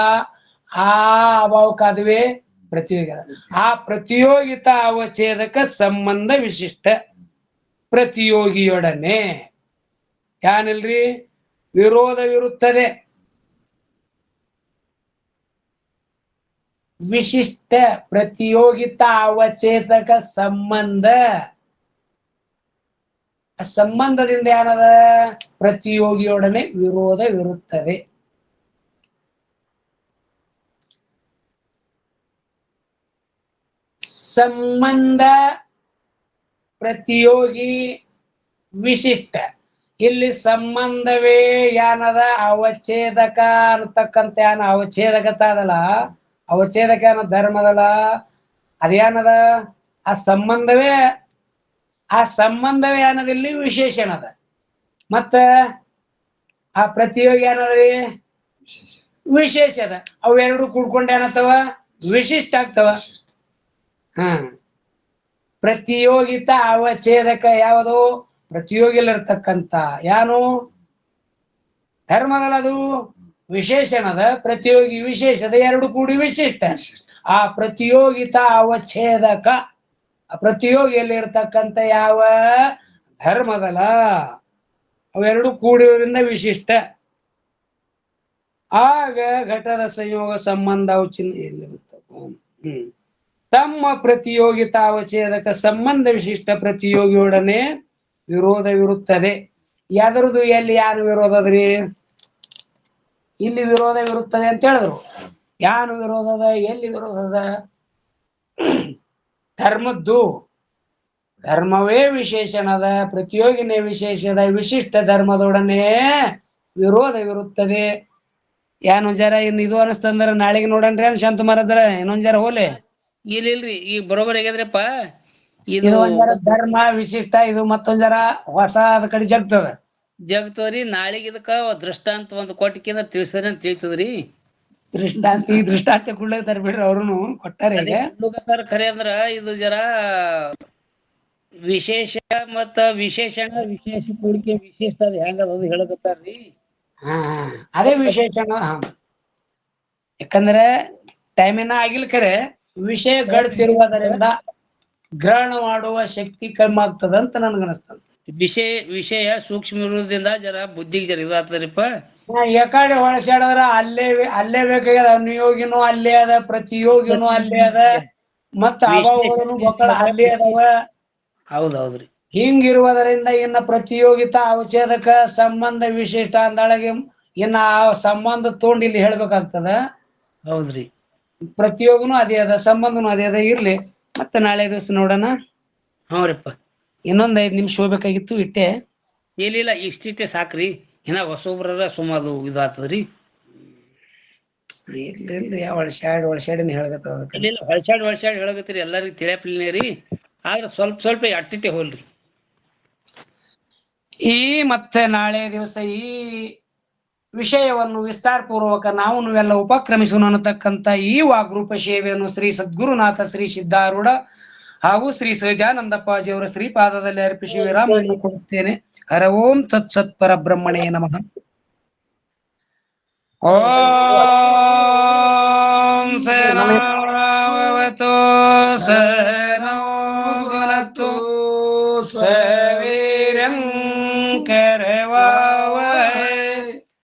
ಆ ಅಭಾವಕ್ಕಾದುವೆ ಪ್ರತಿಯೋಗಿ. ಆ ಪ್ರತಿಯೋಗಿತ ಅವಚೇದಕ ಸಂಬಂಧ ವಿಶಿಷ್ಟ ಪ್ರತಿಯೋಗಿಯೊಡನೆ ಏನಿಲ್ರಿ ವಿರೋಧವಿರುತ್ತದೆ. ವಿಶಿಷ್ಟ ಪ್ರತಿಯೋಗಿತ ಅವಚೇತಕ ಸಂಬಂಧ. ಸಂಬಂಧದಿಂದ ಏನದ? ಪ್ರತಿಯೋಗಿಯೊಡನೆ ವಿರೋಧವಿರುತ್ತದೆ. ಸಂಬಂಧ ಪ್ರತಿಯೋಗಿ ವಿಶಿಷ್ಟ. ಇಲ್ಲಿ ಸಂಬಂಧವೇ ಏನದ? ಅವಚ್ಛೇದಕ ಅನ್ನತಕ್ಕಂತ ಏನ ಅವಚ್ಛೇದಕತ ಅದಲ್ಲ, ಅವಚ್ಛೇದಕ ಅನ್ನೋ ಧರ್ಮದಲ್ಲ, ಅದೇನದ? ಆ ಸಂಬಂಧವೇ ಏನದಿಲ್ಲಿ ವಿಶೇಷಣ ಅದ. ಮತ್ತ ಆ ಪ್ರತಿಯೋಗಿ ಏನದ್ರಿ? ವಿಶೇಷ ಅದ. ಅವೆರಡು ಕೂಡ್ಕೊಂಡು ಏನತ್ತವ? ವಿಶಿಷ್ಟ ಆಗ್ತವ. ಪ್ರತಿಯೋಗಿತ ಅವಚ್ಛೇದಕ ಯಾವುದು? ಪ್ರತಿಯೋಗಿಲಿರ್ತಕ್ಕಂತ ಏನು ಧರ್ಮದಲ್ಲ, ಅದು ವಿಶೇಷಣದ. ಪ್ರತಿಯೋಗಿ ವಿಶೇಷದ, ಎರಡು ಕೂಡಿ ವಿಶಿಷ್ಟ. ಆ ಪ್ರತಿಯೋಗಿತ ಅವಚ್ಛೇದಕ ಪ್ರತಿಯೋಗಿಯಲ್ಲಿ ಇರ್ತಕ್ಕಂಥ ಯಾವ ಧರ್ಮದಲ್ಲ ಅವೆರಡು ಕೂಡಿರೋದ್ರಿಂದ ವಿಶಿಷ್ಟ. ಆಗ ಘಟದ ಸಂಯೋಗ ಸಂಬಂಧ ತಮ್ಮ ಪ್ರತಿಯೋಗಿತಾವಚೇದಕ ಸಂಬಂಧ ವಿಶಿಷ್ಟ ಪ್ರತಿಯೋಗಿಯೊಡನೆ ವಿರೋಧವಿರುತ್ತದೆ. ಯಾವ್ದ್ರದ್ದು ಎಲ್ಲಿ ಯಾನು ವಿರೋಧದ್ರಿ? ಇಲ್ಲಿ ವಿರೋಧವಿರುತ್ತದೆ ಅಂತ ಹೇಳಿದ್ರು. ಯಾನು ವಿರೋಧದ? ಎಲ್ಲಿ ವಿರೋಧದ? ಧರ್ಮದ್ದು. ಧರ್ಮವೇ ವಿಶೇಷಣದ, ಪ್ರತಿಯೋಗಿನೇ ವಿಶೇಷದ, ವಿಶಿಷ್ಟ ಧರ್ಮದೊಡನೆ ವಿರೋಧವಿರುತ್ತದೆ. ಏನು ಜರ ಇನ್ ಇದು ಅನಸ್ತಂದ್ರ ನಾಳೆಗೆ ನೋಡನ್ರಿ ಅನ್ ಶಾಂತ ಮಾರದ್ರ ಇನ್ನೊಂದ್ ಜರ ಹೋಲೆ. ಇಲ್ರಿ ಈಗ ಬರೋಬರ್ ಆಗ್ಯದ್ರಪ್ಪ. ಇದು ಒಂದ್ ಜರ ಧರ್ಮ ವಿಶಿಷ್ಟ, ಇದು ಮತ್ತೊಂದ್ ಜರ ಹೊಸ ಅದ ಕಡೆ ಜಗ್ತದ. ಜಗ್ತದ್ರಿ. ನಾಳಿಗೆ ಇದಕ್ಕ ದೃಷ್ಟಾಂತ ಒಂದು ಕೊಟ್ಟಿಕಿಂದ ತಿಳಿಸಿದ್ರೆ ಅಂತ ತಿಳಿತದ್ರಿ. ದೃಷ್ಟಾಂತ ಈ ದೃಷ್ಟಾಂತ ಕುಡ್ಲತ್ತಾರ ಬಿಡ್ರಿ, ಅವ್ರುನು ಕೊಟ್ಟಾರ. ಈಗ ಖರೆ ಅಂದ್ರ ಇದು ಜರ ವಿಶೇಷ ಮತ್ತ ವಿಶೇಷಣ ವಿಶೇಷ ಕೂಡಿಕೆ ವಿಶೇಷ ಅದ ಹೆಂಗದ ಹೇಳಕತ್ತಾರ್ರಿ. ಅದೇ ವಿಶೇಷಣ. ಯಾಕಂದ್ರೆ ಟೈಮಿನ ಆಗಿಲ್ ಕರೆ ವಿಷಯ ಗಡ್ಚಿರುವುದರಿಂದ ಗ್ರಹಣ ಮಾಡುವ ಶಕ್ತಿ ಕಮ್ಮಿ ಆಗ್ತದಂತ ನನ್ಗನಸ್ತದ. ವಿಷಯ ಸೂಕ್ಷ್ಮ ಇರುವುದರಿಂದ ಜರ ಬುದ್ಧಿಗೆ ಜರ ಇದಾಗ್ತದ್ರಿಪ್ಪ. ಯಾಕಡೆ ಹೊಳಸಾಡಿದ್ರ ಅಲ್ಲೇ ಬೇಕಾಗ್ಯದ. ಅನುಯೋಗಿನೂ ಅಲ್ಲೇ ಅದ, ಪ್ರತಿಯೋಗಿನೂ ಅಲ್ಲೇ ಅದ, ಮತ್ತ ಅಭಾವಗಳನ್ನು ಮಕ್ಕಳ ಅಲ್ಲೇ ಅದಾವ. ಹೌದೌದ್ರಿ. ಹಿಂಗಿರುವುದರಿಂದ ಇನ್ನ ಪ್ರತಿಯೋಗಿತ ಅವಚ್ಛೇದಕ ಸಂಬಂಧ ವಿಶಿಷ್ಟ ಅಂದೊಳಗೆ ಇನ್ನ ಆ ಸಂಬಂಧ ತಗೊಂಡು ಇಲ್ಲಿ ಹೇಳ್ಬೇಕಾಗ್ತದ. ಹೌದ್ರಿ. ಪ್ರತಿಯೊಬ್ಬನು ಅದೇ ಅದ, ಸಂಬಂಧನು ಅದೇ ಅದ. ಇರ್ಲಿ, ಮತ್ತೆ ನಾಳೆ ದಿವಸ ನೋಡೋಣ. ಹ್ಞೂರಿಪ್ಪ. ಇನ್ನೊಂದ್ 5 ನಿಮಿಷ ಹೋಗ್ಬೇಕಾಗಿತ್ತು, ಇಟ್ಟೆ. ಇಲ್ಲ ಇಷ್ಟಿಟ್ಟೆ ಸಾಕ್ರಿ, ಇನ್ನ ಹೊಸೊಬ್ರದ ಸುಮಾರು ಇದು ಆಗ್ತದ್ರಿ. ಇಲ್ರಿ ಒಳಸಾಡಿನ ಹೇಳಕತ್ತದ. ಇಲ್ಲ ಹೊಳ್ಸಾಡ್ ಹೇಳಕತ್ತೀರಿ, ಎಲ್ಲರಿಗೂ ತಿಳಿಯಪ್ಲಿನೇ ರೀ. ಆದ್ರೆ ಸ್ವಲ್ಪ ಅಟ್ಟಿಟ್ಟೆ ಹೋಲ್ರಿ. ಮತ್ತೆ ನಾಳೆ ದಿವಸ ಈ ವಿಷಯವನ್ನು ವಿಸ್ತಾರ ಪೂರ್ವಕ ನಾವು ನೀವೆಲ್ಲ ಉಪಕ್ರಮಿಸೋಣ ಅನ್ನತಕ್ಕಂಥ ಈ ವಾಗ್ರೂಪ ಸೇವೆಯನ್ನು ಶ್ರೀ ಸದ್ಗುರುನಾಥ ಶ್ರೀ ಸಿದ್ಧಾರೂಢ ಹಾಗೂ ಶ್ರೀ ಸಹಜಾನಂದಪ್ಪಾಜಿಯವರ ಶ್ರೀಪಾದದಲ್ಲಿ ಅರ್ಪಿಸಿ ವಿರಾಮವನ್ನು ಕೊಡುತ್ತೇನೆ. ಹರ ಓಂ ತತ್ಸತ್ ಪರಬ್ರಹ್ಮಣೇ ನಮಃ. ಓಂ